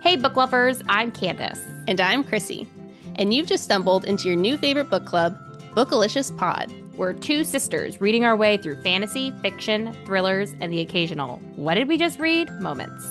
Hey, book lovers, I'm Candace. And I'm Chrissy. And you've just stumbled into your new favorite book club, Bookalicious Pod. We're two sisters reading our way through fantasy, fiction, thrillers, and the occasional "what did we just read" moments.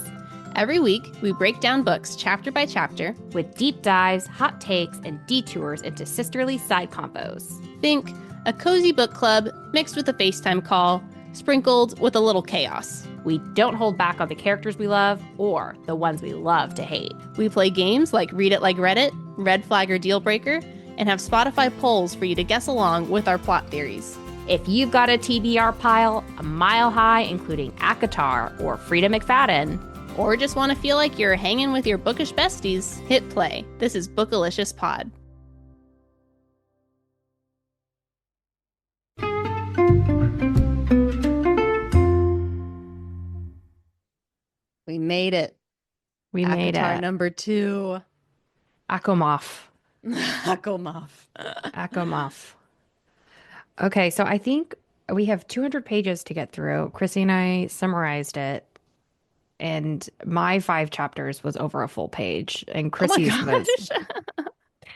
Every week, we break down books chapter by chapter with deep dives, hot takes, and detours into sisterly side convos. Think a cozy book club mixed with a FaceTime call, sprinkled with a little chaos. We don't hold back on the characters we love or the ones we love to hate. We play games like Read It Like Reddit, Red Flag or Deal Breaker, and have Spotify polls for you to guess along with our plot theories. If you've got a TBR pile a mile high, including ACOTAR or Frida McFadden, or just want to feel like you're hanging with your bookish besties, hit play. This is Bookalicious Pod. We made it. We made ACOTAR it. number 2. ACOMAF. ACOMAF. ACOMAF. Okay, so I think we have 200 pages to get through. Chrissy and I summarized it, and my 5 chapters was over a full page, and Chrissy's was.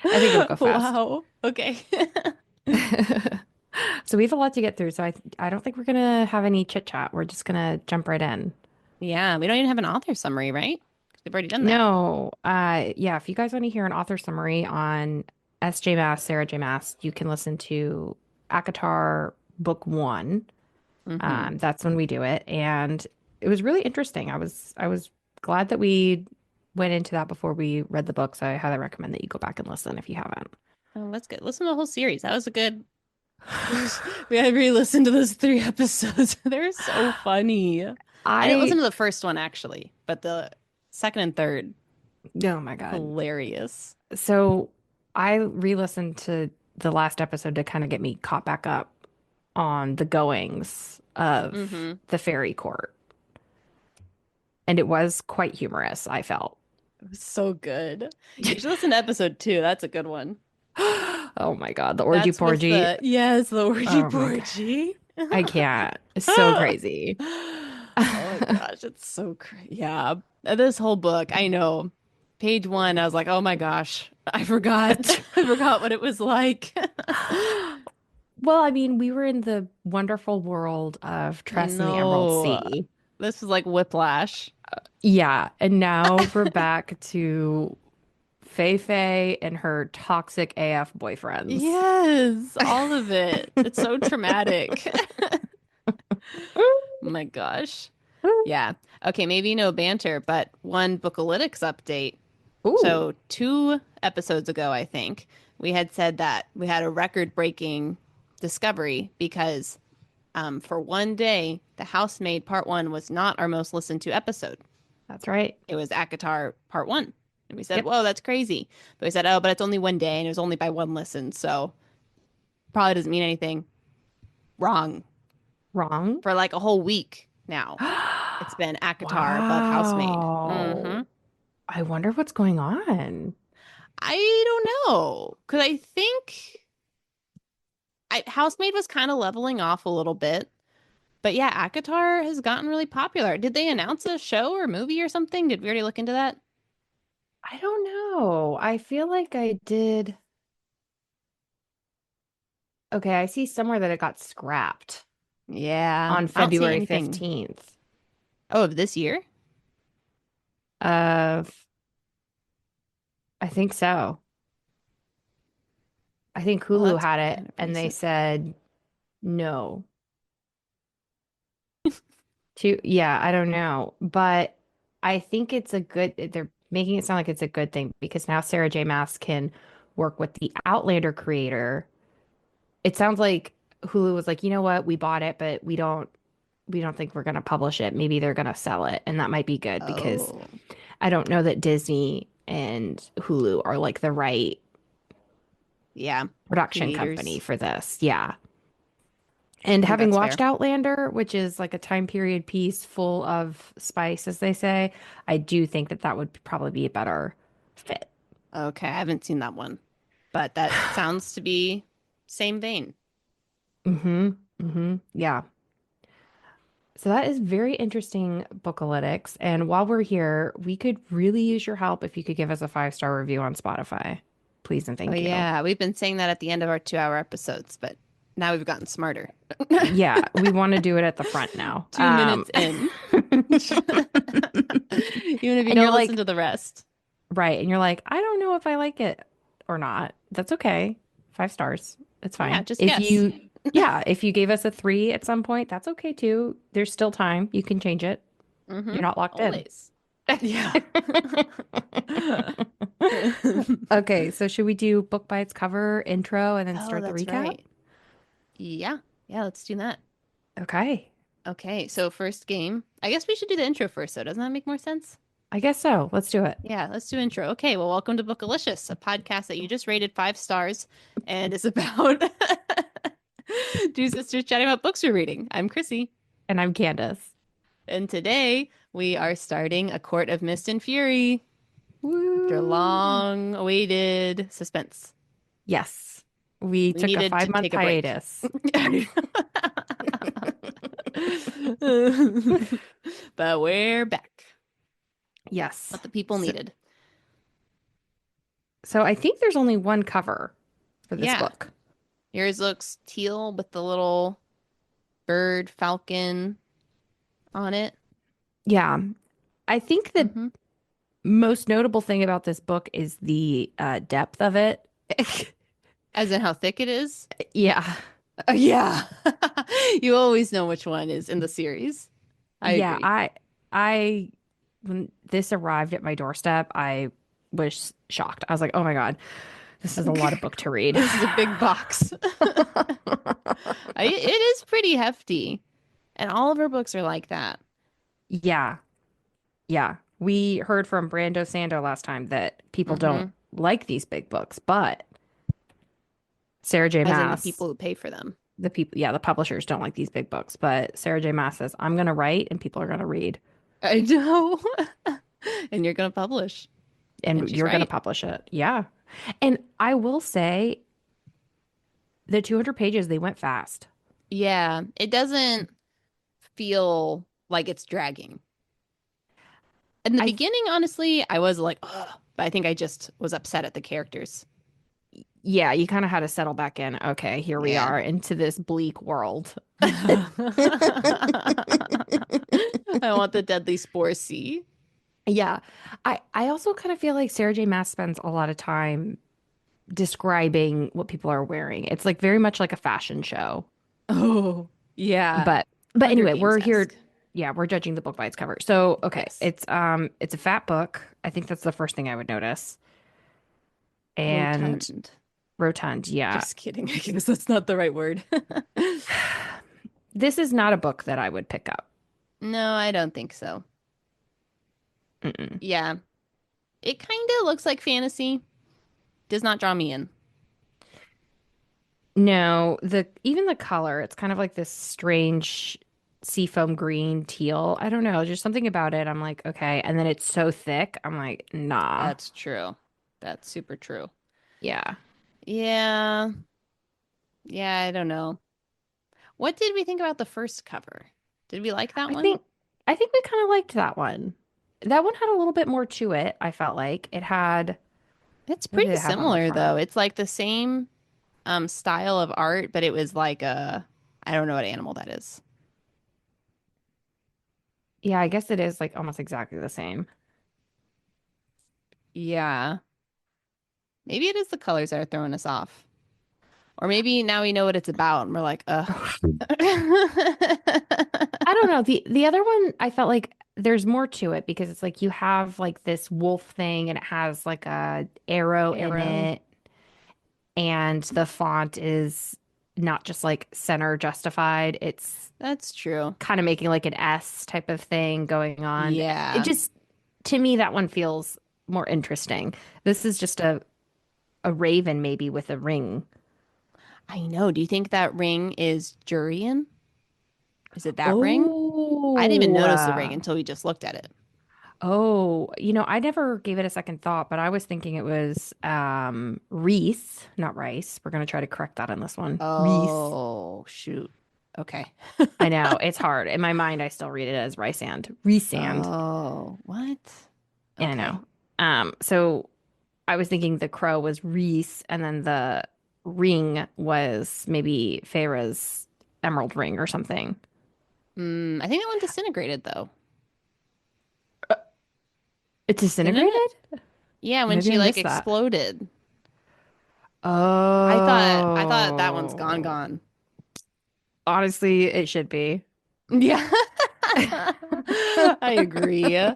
I think it'll go fast. Wow. Okay. So we have a lot to get through. So I don't think we're gonna have any chit chat. We're just gonna jump right in. Yeah, we don't even have an author summary, right? We've already done that. No, yeah. If you guys want to hear an author summary on S.J. Maas, Sarah J. Maas, you can listen to ACOTAR Book 1. That's when we do it, and it was really interesting. I was glad that we went into that before we read the book. So I highly recommend that you go back and listen if you haven't. Oh, that's good. Listen to the whole series. That was a good. We had to re-listen to those 3 episodes. They're so funny. I didn't listen to the first one actually, but the second and third. Oh my God. Hilarious. So I re-listened to the last episode to kind of get me caught back up on the goings of the fairy court. And it was quite humorous, I felt. It was so good. You should listen to episode 2. That's a good one. Oh my God, the orgy porgy. Yes, the orgy porgy. I can't. It's so crazy. Oh my gosh, it's so crazy. Yeah. This whole book, I know. Page 1, I was like, oh my gosh, I forgot. I forgot what it was like. Well, I mean, we were in the wonderful world of Tress and the Emerald Sea. This was like whiplash. Yeah. And now we're back to Fei Fei and her toxic AF boyfriends. Yes, all of it. It's so traumatic. Oh my gosh. Yeah. Okay, maybe no banter, but one Bookalytics update. Ooh. So 2 episodes ago, I think, we had said that we had a record-breaking discovery because for one day, The Housemaid Part 1 was not our most listened to episode. That's right. It was ACOTAR Part 1. And we said, whoa, that's crazy. But we said, oh, but it's only one day and it was only by 1 listen. So probably doesn't mean anything. Wrong. For like a whole week now. It's been ACOTAR above Housemaid. I wonder what's going on. I don't know. Because I think Housemaid was kind of leveling off a little bit. But yeah, ACOTAR has gotten really popular. Did they announce a show or movie or something? Did we already look into that? I don't know. I feel like I did. Okay, I see somewhere that it got scrapped. Yeah. On February 15th. Oh, of this year? I think so. I think Hulu had it and they said no. Yeah, I don't know. But I think they're making it sound like it's a good thing because now Sarah J. Maas can work with the Outlander creator. It sounds like Hulu was like, you know what, we bought it, but we don't think we're gonna publish it. Maybe they're gonna sell it, and that might be good because I don't know that Disney and Hulu are like the right production company for this. Yeah. And having watched Outlander, which is like a time period piece full of spice, as they say, I do think that would probably be a better fit. Okay, I haven't seen that one, but that sounds to be same vein. Yeah. So that is very interesting bookalytics. And while we're here, we could really use your help if you could give us a 5-star review on Spotify. Please and Oh thank you. yeah, we've been saying that at the end of our 2-hour episodes, but now we've gotten smarter. Yeah, we want to do it at the front now. 2 minutes in. Even if you And you're don't listen like, to the rest. right. And you're like, I don't know if I like it or not. That's okay. 5 stars. It's Yeah, fine. just guess. Yeah, if you gave us a 3 at some point, that's okay too. There's still time. You can change it. Mm-hmm. You're not locked in. Always. Yeah. Okay, so should we do book by its cover, intro, and then Oh, start the that's recap? right. Yeah. Yeah, let's do that. Okay, Okay, so first game. I guess we should do the intro first, though. Doesn't that make more sense? I guess so. Let's do it. Yeah, let's do intro. Okay, well, welcome to Bookalicious, a podcast that you just rated 5 stars and is about two sisters chatting about books we're reading. I'm Chrissy, And I'm Candace. and today we are starting A Court of Mist and Fury after Woo! long-awaited suspense. Yes, we We took a needed to 5 month take a break. hiatus. But we're back. Yes. What the people So, needed. so I think there's only one cover for this Yeah. book. Yours looks teal with the little bird falcon on it. Yeah, I think the Hmm. most notable thing about this book is the depth of it. As in how thick it is. Yeah. Yeah. You always know which one is in the series. I Yeah, agree. I when this arrived at my doorstep, I was shocked. I was like, "Oh my God, this is a lot of book to read." This is a big box. It is pretty hefty. And all of her books are like that. Yeah. Yeah. We heard from Brando Sando last time that people don't Hmm. like these big books, but Sarah J. As in the Maas, people who pay for them. the people, yeah, the publishers don't like these big books, but Sarah J. Maas says, "I'm going to write and people are going to read I know. And you're going to publish. And and she's you're going to right. publish it." Yeah. And I will say the 200 pages, they went fast. Yeah. It doesn't feel like it's dragging. In the I beginning, honestly, I was like, ugh, but I think I just was upset at the characters. Yeah, you kind of had to settle back in. Okay, here we Yeah. are into this bleak world. I want the deadly spore sea. Yeah. I also kind of feel like Sarah J. Maas spends a lot of time describing what people are wearing. It's like very much like a fashion show. Oh, yeah. But Hunger anyway, we're Games-esque. here. Yeah, we're judging the book by its cover. So, okay, Yes. it's a fat book. I think that's the first thing I would notice. And Rotund. rotund, yeah. Just kidding. I guess that's not the right word. This is not a book that I would pick up. No, I don't think so. Mm-mm. Yeah. It kind of looks like fantasy. Does not draw me in. No, the even the color, it's kind of like this strange seafoam green teal. I don't know, just something about it. I'm like, okay. And then it's so thick. I'm like, nah. That's true. That's super true. Yeah. Yeah. Yeah, I don't know. What did we think about the first cover? Did we like that I one? think I think we kind of liked that one. That one had a little bit more to it, I felt like. It had It's what did pretty it have on the similar front? though. It's like the same style of art, but it was like a I don't know what animal that is. Yeah, I guess it is like almost exactly the same. Yeah. Maybe it is the colors that are throwing us off. Or maybe now we know what it's about and we're like, ugh. I don't know. The other one, I felt like there's more to it because it's like you have like this wolf thing and it has like a arrow in Arrow. it and the font is not just like center justified. It's That's true. kind of making like an S type of thing going on. It Yeah. just to me that one feels more interesting. This is just a raven maybe with a ring. I know. Do you think that ring is Jurian? Is it that ring? I didn't even Oh, notice the ring until we just looked at it. oh, I never gave it a second thought, but I was thinking it was Reese, not Rice. We're gonna try to correct that on this one. Reese. Oh, shoot. Okay. I know it's hard. In my mind, I still read it as Rysand. Rysand. Oh, what? Yeah, I Okay. know. So I was thinking the crow was Reese, and then the ring was maybe Feyre's emerald ring or something. I think that one disintegrated though, It didn't it? disintegrated? Yeah, when Maybe she I like missed that. exploded. I thought that one's gone Oh, gone. honestly, it should be. Yeah. I agree.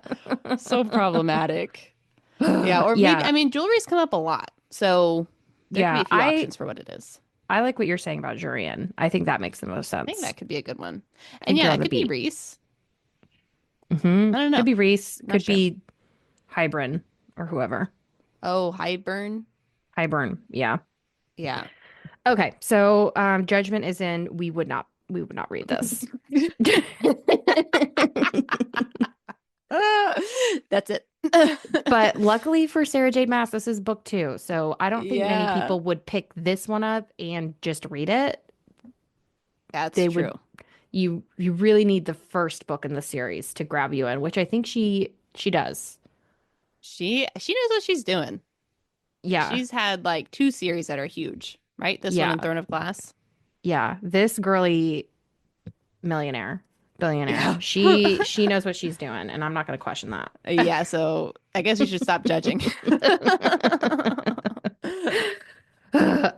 So problematic. Yeah, or maybe Yeah, I mean jewelry's come up a lot. So there could be yeah. a few options for what it is. I like what you're saying about Jurian. I think that makes the most I think sense. that could be a good one. I And think you're yeah, on it the could be beat. Reese. I don't Could know. be Reese, Not could sure. be Hybern or whoever. Oh, Highburn. Hybern, yeah. Yeah. Okay, so judgment is in. We would not read this. That's it. But luckily for Sarah J. Maas, this is book two. So I don't think many Yeah, people would pick this one up and just read it. that's They would true. you really need the first book in the series to grab you in, which I think she does. She knows what she's doing. Yeah. She's had like two series that are huge, right? This one Yeah. and Throne of Glass. Yeah. This girly millionaire, billionaire. Yeah. She knows what she's doing, and I'm not going to question that. Yeah, so I guess we should stop judging.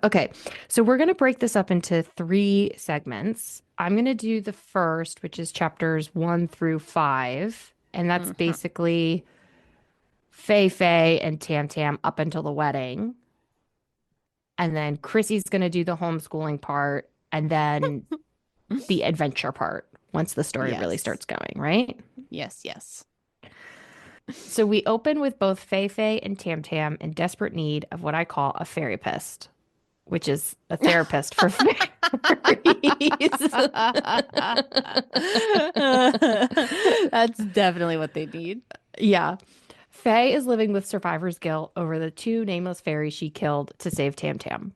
Okay, so we're going to break this up into three segments. I'm going to do the first, which is chapters 1 through 5, and that's Mhm. basically Fei Fei and Tam Tam up until the wedding. And then Chrissy's going to do the homeschooling part, and then the adventure part once the story really Yes. starts going, right? Yes, yes. So we open with both Fei Fei and Tam Tam in desperate need of what I call a therapist, which is a therapist for fairies. That's definitely what they need. Yeah. Faye is living with survivor's guilt over the two nameless fairies she killed to save Tam Tam.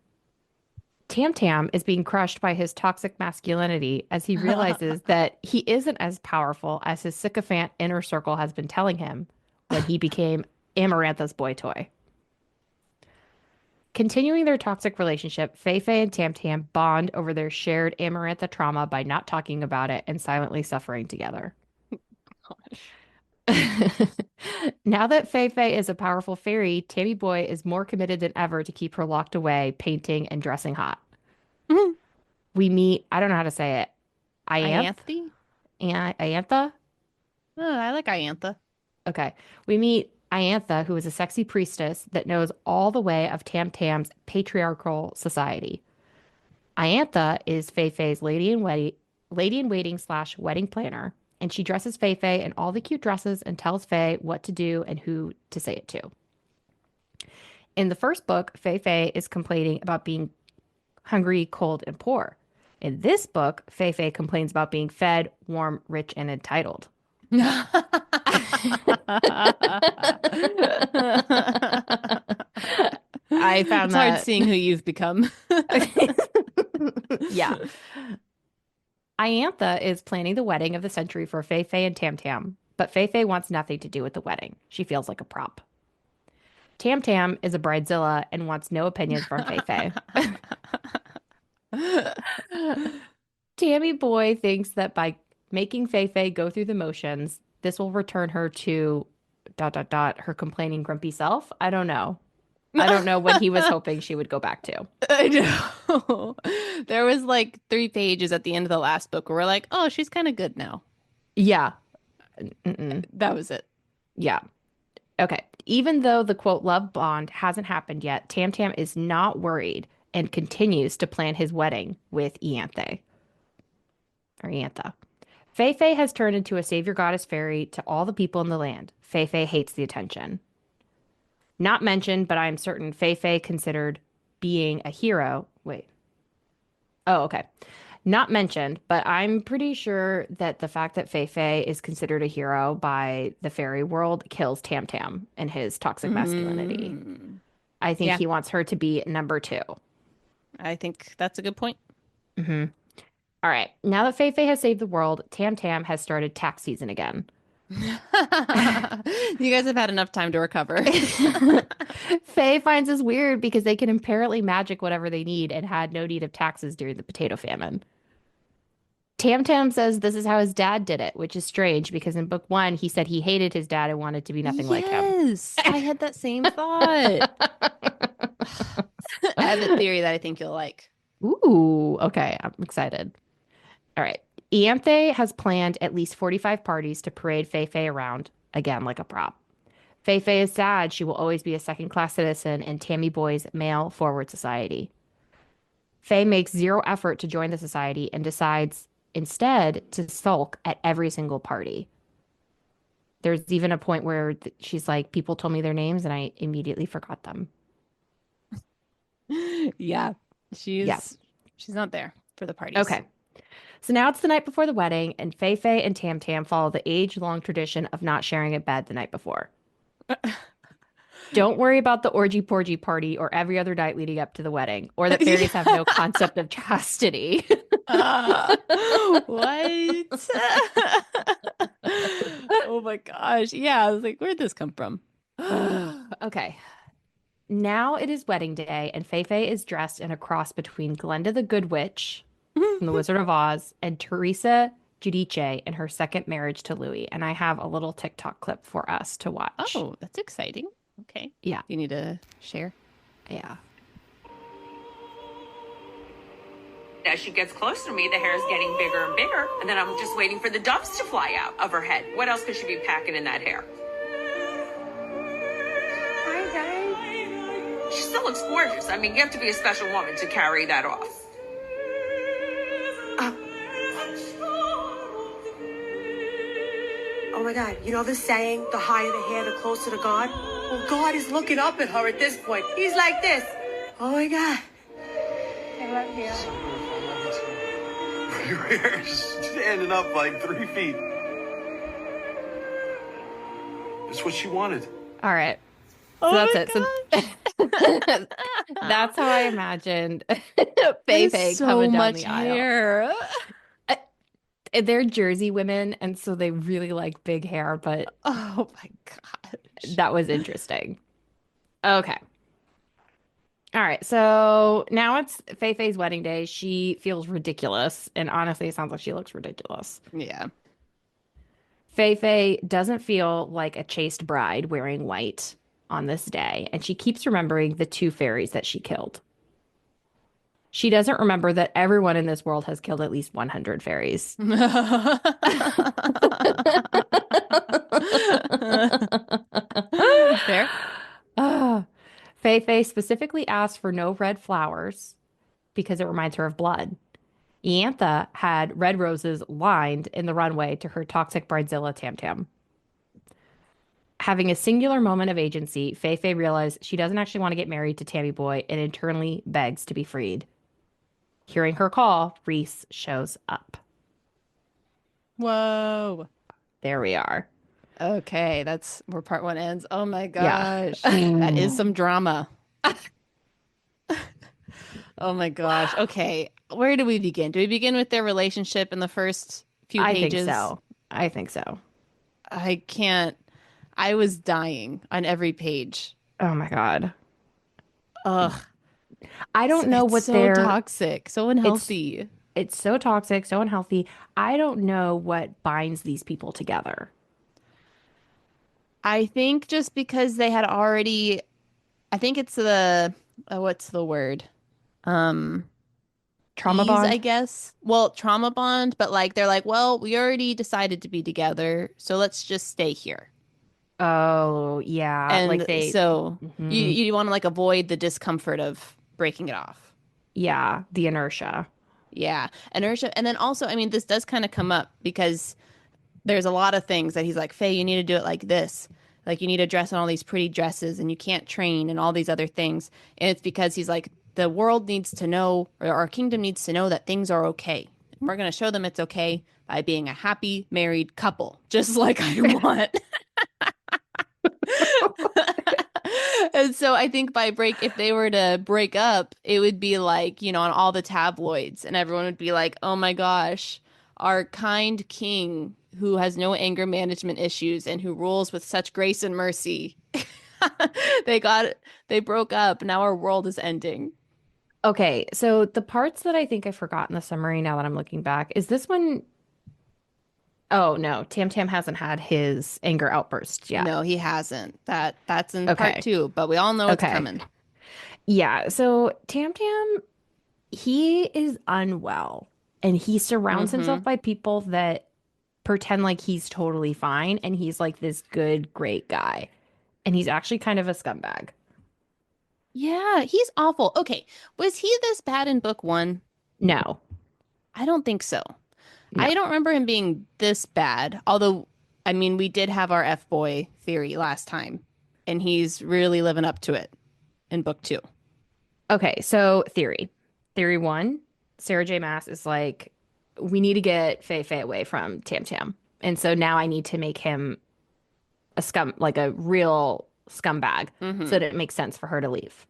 Tam Tam is being crushed by his toxic masculinity as he realizes that he isn't as powerful as his sycophant inner circle has been telling him when he became Amarantha's boy toy. Continuing their toxic relationship, Fei Fei and Tam Tam bond over their shared Amarantha trauma by not talking about it and silently suffering together. Now that Fei Fei is a powerful fairy, Tammy Boy is more committed than ever to keep her locked away, painting and dressing hot. We meet, I don't know how to say it, Ianth? Ianthe? Iantha? Oh, I like Iantha. Okay. We meet Iantha, who is a sexy priestess that knows all the way of Tam Tam's patriarchal society. Iantha is Fei Fei's lady in waiting slash wedding planner, and she dresses Fei Fei in all the cute dresses and tells Fei what to do and who to say it to. In the first book, Fei Fei is complaining about being hungry, cold, and poor. In this book, Fei Fei complains about being fed, warm, rich, and entitled. I found It's hard that, seeing who you've become. yeah. Iantha is planning the wedding of the century for Fei Fei and Tam Tam, but Fei Fei wants nothing to do with the wedding. She feels like a prop. Tam Tam is a bridezilla and wants no opinions from Fei Fei. Tammy Boy thinks that by making Fei Fei go through the motions, this will return her to dot dot dot her complaining grumpy self. I don't know. I don't know what he was hoping she would go back to. I know. There was like 3 pages at the end of the last book where we're like, oh, she's kind of good now. Yeah. Mm-mm. That was it. Yeah. Okay. Even though the quote love bond hasn't happened yet, Tam Tam is not worried and continues to plan his wedding with Ianthe or Iantha. Fei Fei has turned into a savior goddess fairy to all the people in the land. Fei Fei hates the attention. Not mentioned, but I am certain Fei Fei considered being a hero. Wait. Oh, okay. Not mentioned, but I'm pretty sure that the fact that Fei Fei is considered a hero by the fairy world kills Tam Tam and his toxic masculinity. Mm. I think Yeah, he wants her to be number two. I think that's a good point. Hmm. All right. Now that Fei Fei has saved the world, Tam Tam has started tax season again. You guys have had enough time to recover. Faye finds this weird because they can apparently magic whatever they need and had no need of taxes during the potato famine. Tam Tam says this is how his dad did it, which is strange because in book one, he said he hated his dad and wanted to be nothing like him. Yes, I had that same thought. I have a theory that I think you'll like. Ooh, okay. I'm excited. All right. Ianthe has planned at least 45 parties to parade Fei Fei around, again, like a prop. Fei Fei is sad she will always be a second-class citizen in Tammy Boy's male forward society. Fei makes zero effort to join the society and decides instead to sulk at every single party. There's even a point where she's like, people told me their names and I immediately forgot them. Yeah, Yeah. she's not there for the parties. Okay. So now it's the night before the wedding, and Fei Fei and Tam Tam follow the age-long tradition of not sharing a bed the night before. Don't worry about the orgy porgy party or every other night leading up to the wedding, or that fairies have no concept of chastity. What? Oh my gosh. Yeah, I was like, where'd this come from? Okay. Now it is wedding day, and Fei Fei is dressed in a cross between Glenda the Good Witch from The Wizard of Oz and Teresa Giudice in her second marriage to Louis. And I have a little TikTok clip for us to watch. Oh, that's exciting. Okay. Yeah. You need to share. Yeah. As she gets closer to me, the hair is getting bigger and bigger, and then I'm just waiting for the doves to fly out of her head. What else could she be packing in that hair? Hi, guys. She still looks gorgeous. I mean, you have to be a special woman to carry that off. Oh my God, you know the saying, the higher the hair, the closer to God? Well, God is looking up at her at this point. He's like this. Oh my God. I love you. Your hair is standing up like 3 feet. That's what she wanted. All right. So Oh that's my it. So that's how I imagined Fei Fei so coming down much the aisle. hair. They're Jersey women, and so they really like big hair, but Oh my gosh. that was interesting. Okay. All right. So now it's Fei Fei's wedding day. She feels ridiculous, and honestly, it sounds like she looks ridiculous. Yeah. Fei Fei doesn't feel like a chaste bride wearing white on this day, and she keeps remembering the two fairies that she killed. She doesn't remember that everyone in this world has killed at least 100 fairies. Fair. Fei Fei specifically asked for no red flowers because it reminds her of blood. Iantha had red roses lined in the runway to her toxic bridezilla Tam Tam. Having a singular moment of agency, Fei Fei realized she doesn't actually want to get married to Tammy Boy and internally begs to be freed. Hearing her call, Reese shows up. Whoa. There we are. Okay, that's where part one ends. Oh my Yeah. gosh. That is some drama. Oh my gosh. Okay. Where do we begin? Do we begin with their relationship in the first few I pages? think so. I think so. I can't. I was dying on every page. Oh my God. Ugh. I don't know It's what so their toxic, so unhealthy. it's so toxic, so unhealthy. I don't know what binds these people together. I think just because they had already, I think it's the what's the word? Trauma Ease, bond? I guess. Well, trauma bond, but like they're like, well, we already decided to be together, so let's just stay here. Oh, yeah. And Like they, so Mhm. you want to like avoid the discomfort of breaking it off. Yeah, the inertia. Yeah, inertia. And then also, I mean, this does kind of come up because there's a lot of things that he's like, Faye, you need to do it like this. Like you need to dress in all these pretty dresses and you can't train and all these other things. And it's because he's like, the world needs to know, or our kingdom needs to know that things are okay. We're going to show them it's okay by being a happy married couple, just like I want. And so I think if they were to break up, it would be like, on all the tabloids, and everyone would be like, oh my gosh, our kind king who has no anger management issues and who rules with such grace and mercy. They got they broke up. Now our world is ending. Okay, so the parts that I think I forgot in the summary now that I'm looking back, is this one? Oh no, Tam Tam hasn't had his anger outburst yet. No, he hasn't. That's in part Okay. two, but we all know it's Okay. coming. Yeah, so Tam Tam, he is unwell and he surrounds himself Hmm. by people that pretend like he's totally fine and he's like this good, great guy. And he's actually kind of a scumbag. Yeah, he's awful. Okay, was he this bad in book one? No, I don't think so. no. I don't remember him being this bad. Although, I mean, we did have our F-boy theory last time, and he's really living up to it in book two. Okay, so theory. Theory one, Sarah J. Maas is like, we need to get Fei Fei away from Tam Tam. And so now I need to make him like a real scumbag so Hmm. that it makes sense for her to leave.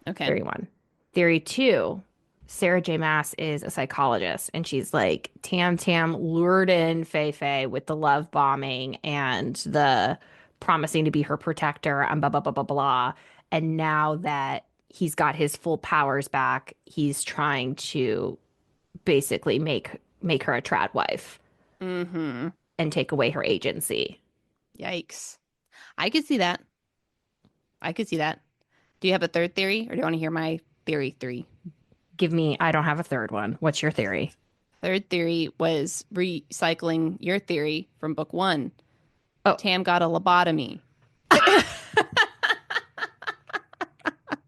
Okay. Theory one. Theory two, Sarah J. Maas is a psychologist and she's like, Tam Tam lured in Fei Fei with the love bombing and the promising to be her protector and blah, blah, blah, blah, blah. And now that he's got his full powers back, he's trying to basically make her a trad wife Hmm. and take away her agency. Yikes. I could see that. I could see that. Do you have a third theory, or do you want to hear my theory three? I don't have a third one. What's your theory? Third theory was recycling your theory from book one. Oh, Tam got a lobotomy.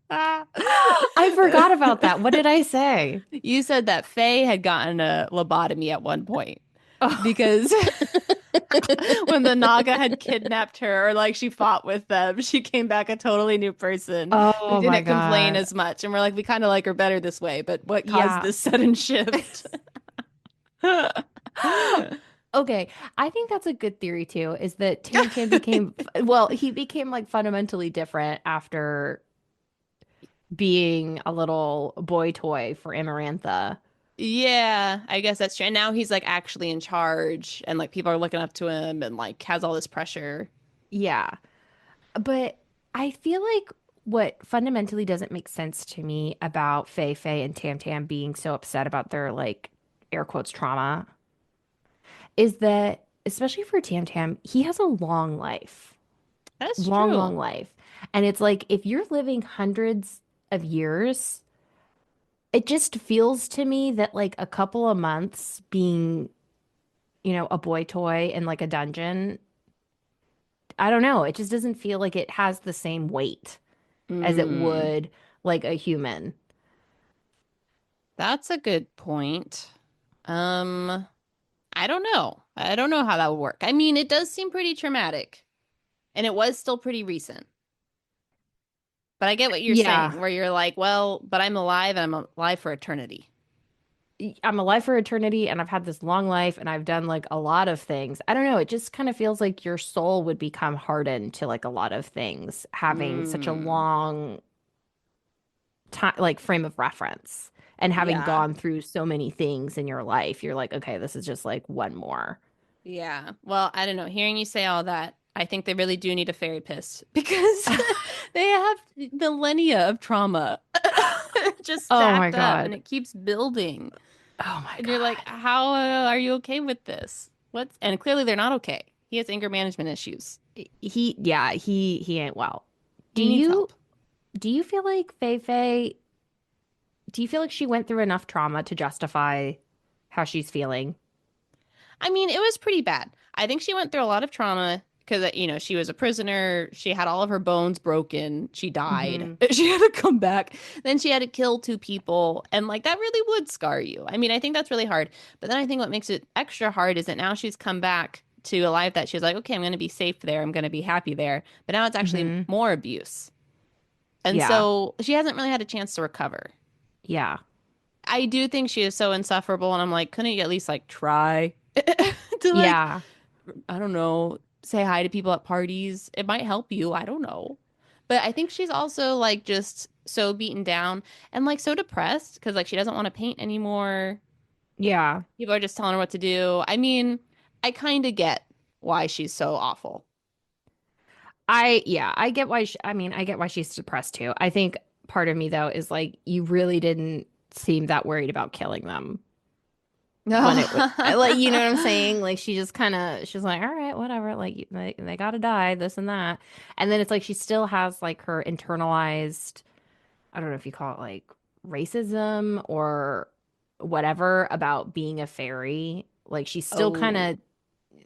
I forgot about that. What did I say? You said that Faye had gotten a lobotomy at one point Oh, because when the Naga had kidnapped her or like she fought with them, she came back a totally new person who oh my didn't complain God. as much. And we're like, we kind of like her better this way, but what caused Yeah. this sudden shift? Okay. I think that's a good theory too, is that Tam Tam became, well, he became like fundamentally different after being a little boy toy for Amarantha. Yeah, I guess that's true. And now he's like actually in charge and like people are looking up to him and like has all this pressure. Yeah. But I feel like what fundamentally doesn't make sense to me about Fei Fei and Tam Tam being so upset about their like air quotes trauma is that, especially for Tam Tam, he has a long life, That's long, true. long life. And it's like if you're living hundreds of years, it just feels to me that like a couple of months being, a boy toy in like a dungeon, I don't know, it just doesn't feel like it has the same weight as it Mm, would like a human. that's a good point. Um, I don't know. I don't know how that would work. I mean, it does seem pretty traumatic, and it was still pretty recent. But I get what you're Yeah. saying, where you're like, well, but I'm alive and I'm alive for eternity. I'm alive for eternity and I've had this long life and I've done like a lot of things. I don't know. It just kind of feels like your soul would become hardened to like a lot of things, having such a Mm, long time, like frame of reference and having yeah. gone through so many things in your life. You're like, okay, this is just like one more. Yeah. Well, I don't know. Hearing you say all that, I think they really do need a fairy piss because they have millennia of trauma just Oh my stacked up and God. it keeps building. Oh my And you're like, God. how are you okay with this? What's and clearly they're not okay. He has anger management issues. Yeah, he ain't well. Do He needs you help. do you feel like Fei Fei, do you feel like she went through enough trauma to justify how she's feeling? I mean, it was pretty bad. I think she went through a lot of trauma because, she was a prisoner. She had all of her bones broken. She died. Hmm. She had to come back. Then she had to kill two people. And, like, that really would scar you. I mean, I think that's really hard. But then I think what makes it extra hard is that now she's come back to a life that she's like, okay, I'm going to be safe there. I'm going to be happy there. But now it's actually Hmm. more abuse. And Yeah. so she hasn't really had a chance to recover. Yeah. I do think she is so insufferable. And I'm like, couldn't you at least, like, try to, like, Yeah. I don't know, say hi to people at parties. It might help you. I don't know. But I think she's also like just so beaten down and like so depressed because like she doesn't want to paint anymore. Yeah. People are just telling her what to do. I mean, I kind of get why she's so awful. I get why I mean, I get why she's depressed too. I think part of me though is like you really didn't seem that worried about killing them when it would like you know what I'm saying? Like she just kind of she's like, all right, whatever, like they gotta die, this and that. And then it's like she still has like her internalized, I don't know if you call it like racism or whatever about being a fairy. Like she's still kind Oh, of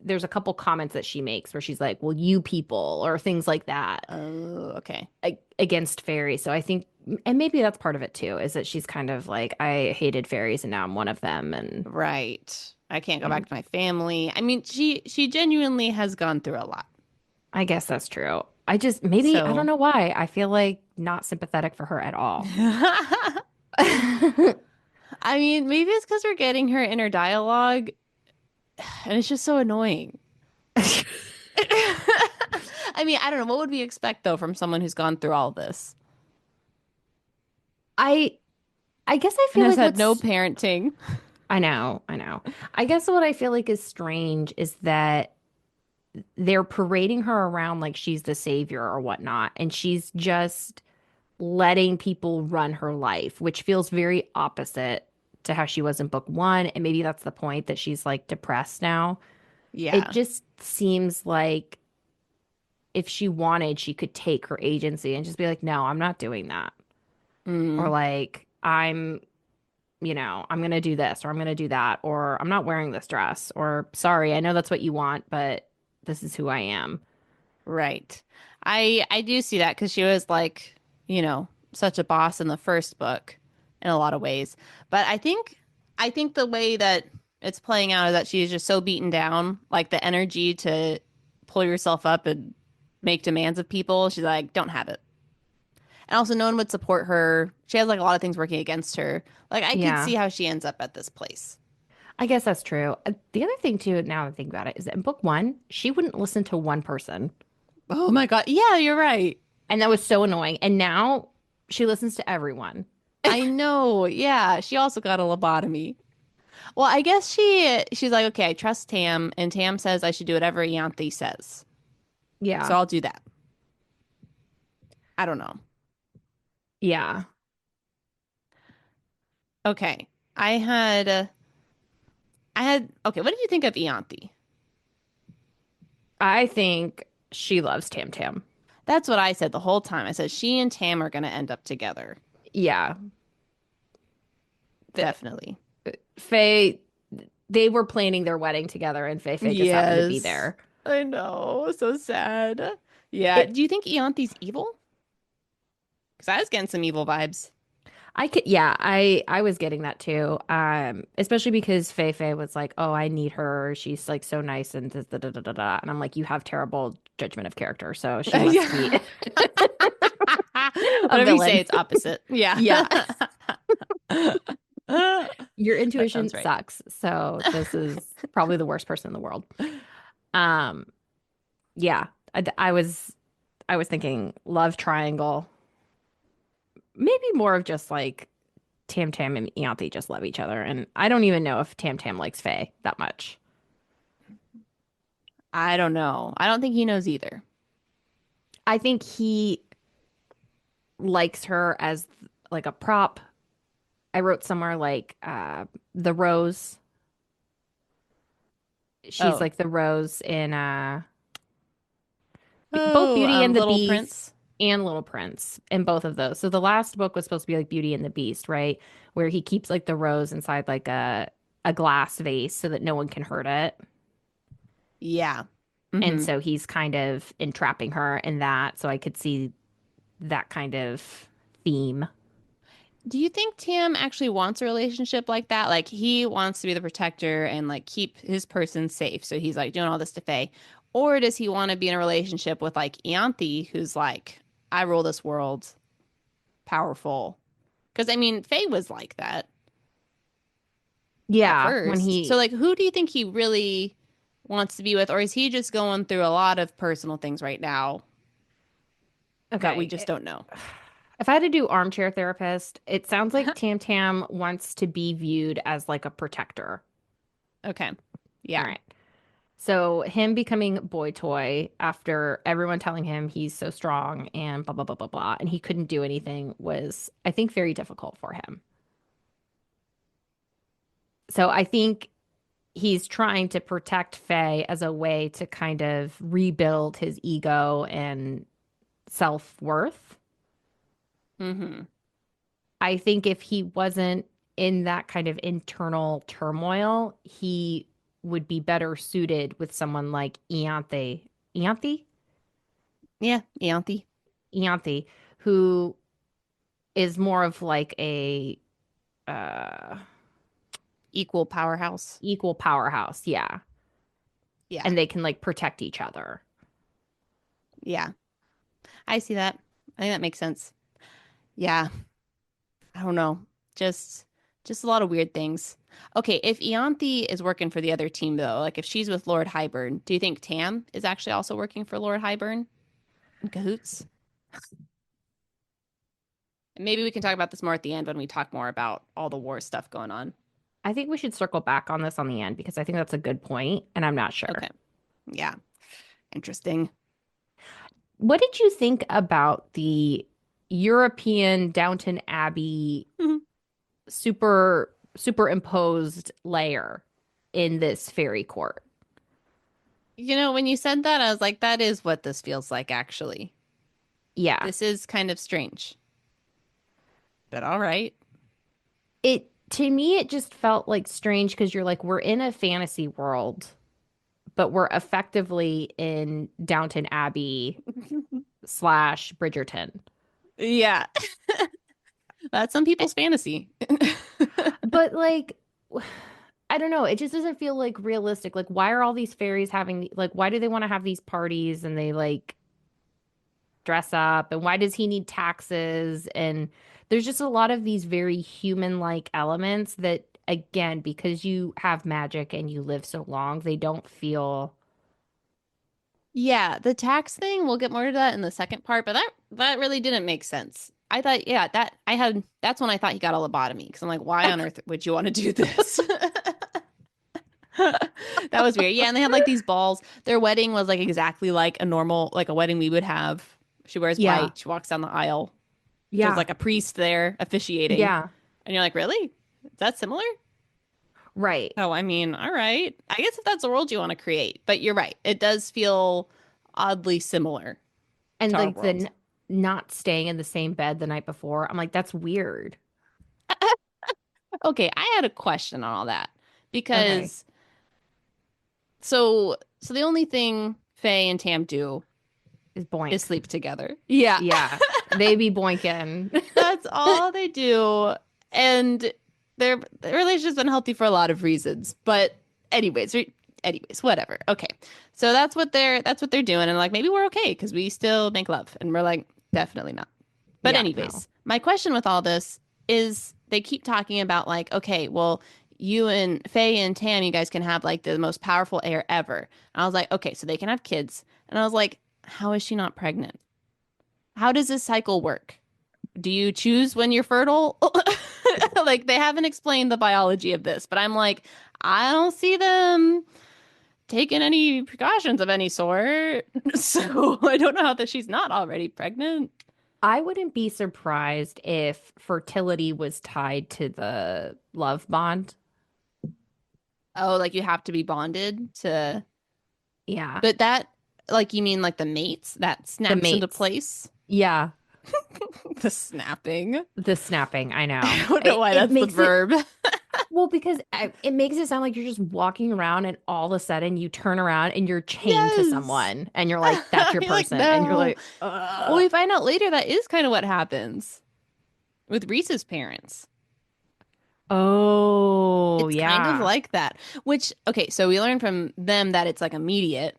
there's a couple comments that she makes where she's like, well, you people, or things like that oh, okay. against fairies. So I think, and maybe that's part of it too, is that she's kind of like, I hated fairies and now I'm one of them. Right. I can't go And back to my family. I mean, she genuinely has gone through a lot. I guess that's true. I just, maybe, I don't So, know why. I feel like not sympathetic for her at all. I mean, maybe it's because we're getting her inner dialogue and it's just so annoying. I mean, I don't know. What would we expect though from someone who's gone through all this I, I guess I and feel has like had no what's, parenting? I know. I guess what I feel like is strange is that they're parading her around like she's the savior or whatnot, and she's just letting people run her life, which feels very opposite to how she was in book one. And maybe that's the point that she's like depressed now. It Yeah. just seems like if she wanted, she could take her agency and just be like, no, I'm not doing that. Or Mm, like, I'm going to do this or I'm going to do that. Or I'm not wearing this dress. Or sorry, I know that's what you want, but this is who I am. right. I do see that because she was like, such a boss in the first book in a lot of ways. But I think the way that it's playing out is that she's just so beaten down, like the energy to pull yourself up and make demands of people. She's like, don't have it. And also, no one would support her. She has like a lot of things working against her. Like, I could Yeah. see how she ends up at this place. I guess that's true. The other thing too, now that I think about it, is that in book one, she wouldn't listen to one person. Oh my God. Yeah, you're right. And that was so annoying. And now she listens to everyone. I know. Yeah. She also got a lobotomy. Well, I guess she's like, okay, I trust Tam, and Tam says I should do whatever Ianthe says. So Yeah. I'll do that. I don't know. Yeah. Okay. I had okay, what did you think of Ianthe? I think she loves Tam Tam. That's what I said the whole time. I said she and Tam are gonna end up together. Yeah. The, Definitely. Faye, they were planning their wedding together and Faye just happened to be Yes. there. I know. So sad. Yeah. It Do you think Ianthe's evil? Because I was getting some evil vibes. I could yeah, I was getting that too. Especially because Faye was like, "Oh, I need her. She's like so nice and da, da, da, da, da, da." And I'm like, "You have terrible judgment of character, so she must be Yeah. a Whatever you say, villain." it's opposite. Yeah. Yeah. Your That intuition sounds right. sucks. So this is probably the worst person in the world. Um, yeah, I was thinking love triangle, maybe more of just like Tam Tam and Ianthe just love each other, and I don't even know if Tam Tam likes Faye that much. I don't know. I don't think he knows either. I think he likes her as like a prop. I wrote somewhere like the rose. She's Oh. like the rose in both Oh, Beauty and the Little Beast Prince. and Little Prince in both of those. So the last book was supposed to be like Beauty and the Beast, right? Where he keeps like the rose inside like a glass vase so that no one can hurt it. Yeah. And Hmm. so he's kind of entrapping her in that. So I could see that kind of theme. Do you think Tim actually wants a relationship like that? Like he wants to be the protector and like keep his person safe. So he's like doing all this to Faye. Or does he want to be in a relationship with like Ianthe, who's like, I rule this world, powerful? Because I mean, Faye was like that at Yeah, when first. So he like who do you think he really wants to be with? Or is he just going through a lot of personal things right now? that we Okay. just don't know. If I had to do armchair therapist, it sounds like Tam Tam wants to be viewed as like a protector. Okay. All Yeah. right. So him becoming boy toy after everyone telling him he's so strong and blah blah blah blah blah, and he couldn't do anything was, I think, very difficult for him. So I think he's trying to protect Faye as a way to kind of rebuild his ego and self-worth. Mm-hmm. I think if he wasn't in that kind of internal turmoil, he would be better suited with someone like Ianthe, Yeah. Ianthe. Ianthe, who is more of like a uh Equal powerhouse. equal powerhouse, yeah. Yeah. And they can like protect each other. Yeah. I see that. I think that makes sense. Yeah. I don't know. Just just a lot of weird things. Okay, if Ianthe is working for the other team though, like if she's with Lord Highburn, do you think Tam is actually also working for Lord Highburn in cahoots? Maybe we can talk about this more at the end when we talk more about all the war stuff going on. I think we should circle back on this on the end because I think that's a good point and I'm not sure. Okay. Yeah. Interesting. What did you think about the European Downton Abbey Mhm. superimposed layer in this fairy court? You know, when you said that, I was like, that is what this feels like, actually. Yeah. This is kind of strange. But all right. It to me it just felt like strange because you're like we're in a fantasy world, but we're effectively in Downton Abbey slash Bridgerton. Yeah. That's some people's fantasy. But like I don't know, it just doesn't feel like realistic. Like why are all these fairies having like why do they want to have these parties and they like dress up and why does he need taxes and there's just a lot of these very human-like elements that again because you have magic and you live so long they don't feel Yeah, the tax thing, we'll get more to that in the second part, but that really didn't make sense. I thought, yeah, that's when I thought he got a lobotomy because I'm like, why on earth would you want to do this? That was weird. Yeah, and they had like these balls. Their wedding was like exactly like a normal, like a wedding we would have. She wears yeah white, she walks down the aisle. There's yeah like a priest there officiating. yeah And you're like, really? Is that similar? right Oh, I mean, all right. I guess if that's the world you want to create, but you're right. It does feel oddly similar and to our like the world. not staying in the same bed the night before I'm like that's weird. Okay, I had a question on all that Okay. because so the only thing Faye and Tam do Is is boink. sleep together. Yeah. Yeah, they be boinking. That's all they do. And their relationship's been healthy for a lot of reasons. But anyways, whatever. Okay. So that's what they're doing. And like maybe we're okay because we still make love. And we're like, definitely not. But Yeah, no. anyways, my question with all this is they keep talking about like, okay, well, you and Faye and Tam, you guys can have like the most powerful heir ever. And I was like, okay, so they can have kids. And I was like, how is she not pregnant? How does this cycle work? Do you choose when you're fertile? Like they haven't explained the biology of this, but I'm like, I don't see them taking any precautions of any sort. So I don't know how that she's not already pregnant. I wouldn't be surprised if fertility was tied to the love bond. Oh, like you have to be bonded to, Yeah. but that, like, you mean like the mates that The snaps into mates. place? Yeah. The snapping. The snapping. I know. I don't know why It that's the makes it verb. well because it makes it sound like you're just walking around and all of a sudden you turn around and you're chained to Yes. someone and you're like, that's your You're like, person. And you're no. like, Well, we find out later that is kind of what happens with Reese's parents. oh, It's kind of yeah. like that, which, okay, so we learned from them that it's like immediate.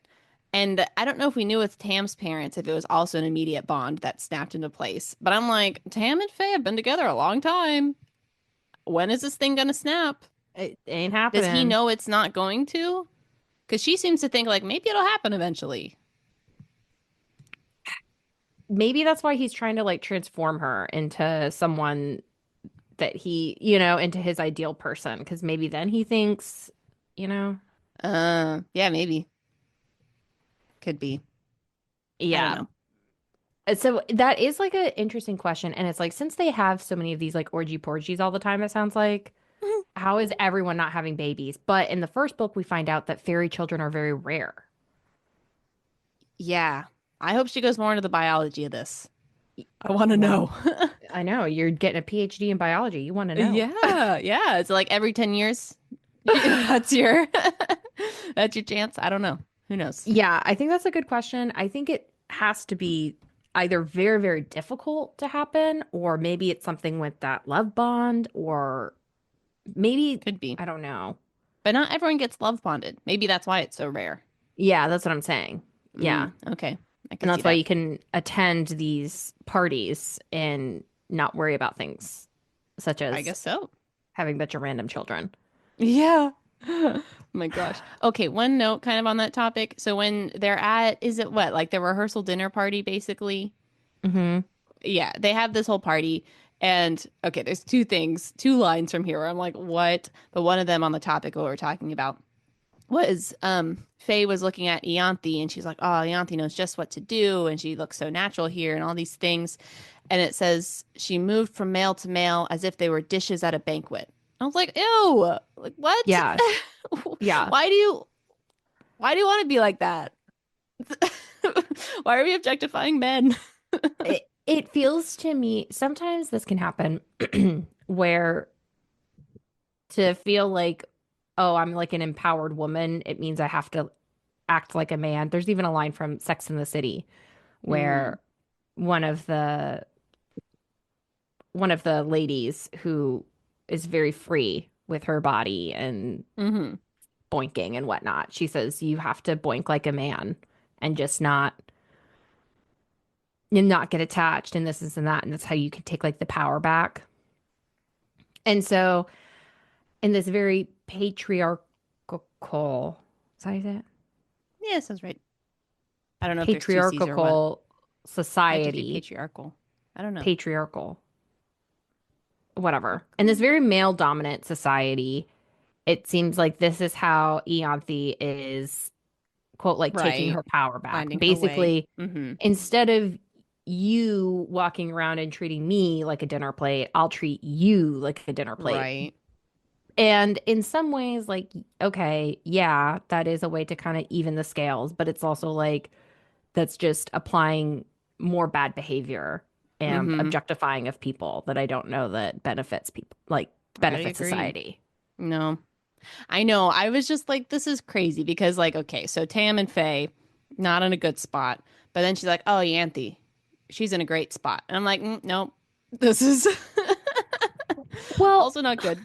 And I don't know if we knew with Tam's parents if it was also an immediate bond that snapped into place. But I'm like, Tam and Faye have been together a long time. When is this thing gonna snap? It ain't Does he happening. know it's not going to? Because she seems to think like maybe it'll happen eventually. maybe that's why he's trying to like transform her into someone that he, you know, into his ideal person. Because maybe then he thinks, you know, Yeah, maybe. Could be. I don't yeah. know. So that is like an interesting question. And it's like, since they have so many of these like orgy porgies all the time, it sounds like, how is everyone not having babies? But in the first book, we find out that fairy children are very rare. Yeah. I hope she goes more into the biology of this. I want to know. Well, I know you're getting a PhD in biology. You want to know. Yeah, yeah. It's like every 10 years. That's your that's your chance. I don't know. Who knows? Yeah, I think that's a good question. I think it has to be either very, very difficult to happen, or maybe it's something with that love bond, or maybe, Could be. I don't know. But not everyone gets love bonded. Maybe that's why it's so rare. Yeah, that's what I'm saying. Yeah. Okay. I And could see that's why that. you can attend these parties and not worry about things such I as guess so. having a bunch of random children. Yeah. Oh my gosh. Okay, one note kind of on that topic. So when they're at, is it what, like the rehearsal dinner party, basically? Hmm. Yeah, they have this whole party. And okay, there's two things, two lines from here where I'm like, what? But one of them on the topic of what we're talking about was Faye was looking at Ianthe and she's like, oh, Ianthe knows just what to do and she looks so natural here and all these things. And it says she moved from male to male as if they were dishes at a banquet. I was like, ew, like what? Yeah. Yeah. Why do you want to be like that? Why are we objectifying men? It feels to me, sometimes this can happen where to feel like, oh, I'm like an empowered woman, it means I have to act like a man. There's even a line from Sex and the City Mm, where one of the one of the ladies who is very free with her body and hmm boinking and whatnot, she says you have to boink like a man and just not get attached and this and that, and that's how you can take like the power back. And so in this very patriarchal, is that how you say it? Yeah, sounds right. I don't know if there's two C's or what. Patriarchal Might just be society, patriarchal. I don't know. patriarchal, whatever. In Okay. this very male dominant society, it seems like this is how Ianthe is, quote, like taking Right. her power back. Finding her way. Basically, Mm-hmm. instead of you walking around and treating me like a dinner plate, I'll treat you like a dinner plate. Right. And in some ways, like, okay, yeah, that is a way to kind of even the scales, but it's also like that's just applying more bad behavior and Mm-hmm. objectifying of people that I don't know that benefits people, like I benefits agree. society. No. I know. I was just like, this is crazy because, like, okay, so Tam and Faye, not in a good spot. But then she's like, oh, Yanthe, she's in a great spot. And I'm like, nope, this is Well, also not good.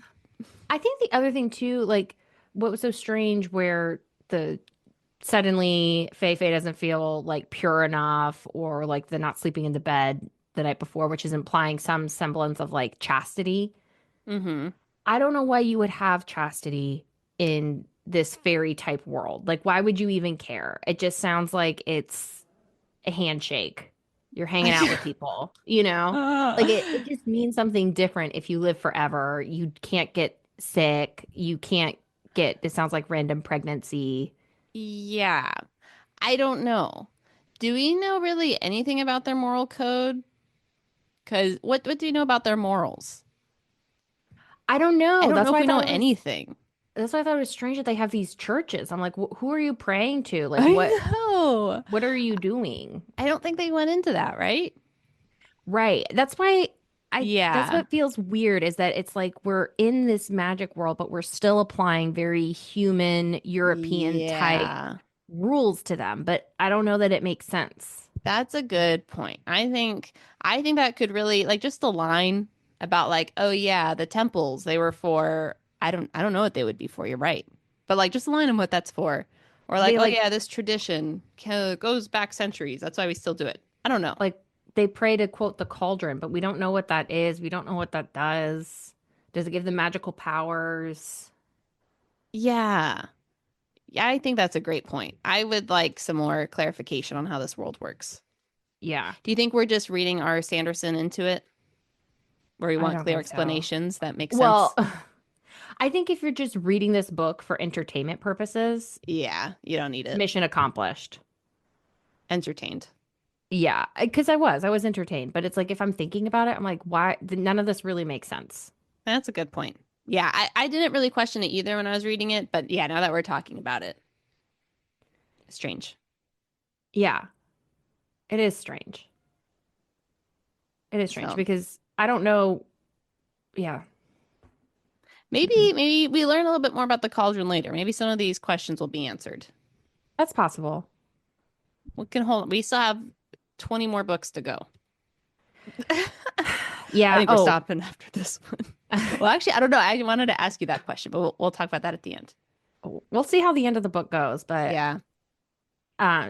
I think the other thing too, like what was so strange where the suddenly Faye doesn't feel like pure enough or like the not sleeping in the bed the night before, which is implying some semblance of like chastity. Mm-hmm. I don't know why you would have chastity in this fairy type world. Like, why would you even care? It just sounds like it's a handshake. You're hanging out with people, you know? Like it just means something different if you live forever. You can't get sick. You can't get, it sounds like random pregnancy. Yeah. I don't know. Do we know really anything about their moral code? Because what do you know about their morals? I don't I know. don't That's know if why I we know thought it was anything. that's why I thought it was strange that they have these churches. I'm like, who are you praying to? Like I know. what are you doing? I don't think they went into that, right? Right. That's why that's Yeah. what feels weird is that it's like we're in this magic world, but we're still applying very human European type Yeah. rules to them. But I don't know that it makes sense. That's a good point. I think that could really like just the line about like, oh yeah, the temples, they were for I don't know what they would be for, you're right. But like just the line on what that's for. Or like, They oh yeah, this tradition goes back centuries. That's why we still do it. I don't know. like they pray to quote the cauldron, but we don't know what that is. We don't know what that does. Does it give them magical powers? Yeah. Yeah, I think that's a great point. I would like some more clarification on how this world works. Yeah, Do you think we're just reading our Sanderson into it, where we I want don't clear think so. explanations that make Well, sense? I think if you're just reading this book for entertainment purposes, Yeah, you don't need it. mission accomplished. Entertained. Yeah, because I was entertained, but it's like if I'm thinking about it, I'm like, why? None of this really makes sense. That's a good point. Yeah, I didn't really question it either when I was reading it, but yeah, now that we're talking about it, strange. Yeah, it is strange. It is strange So because I don't know. Yeah, maybe we learn a little bit more about the cauldron later. Maybe some of these questions will be answered. that's possible. We can hold. We still have 20 more books to go. I Yeah. think we're Oh, stopping after this one. Well, actually, I don't know. I wanted to ask you that question, but we'll talk about that at the end. we'll see how the end of the book goes. But Yeah.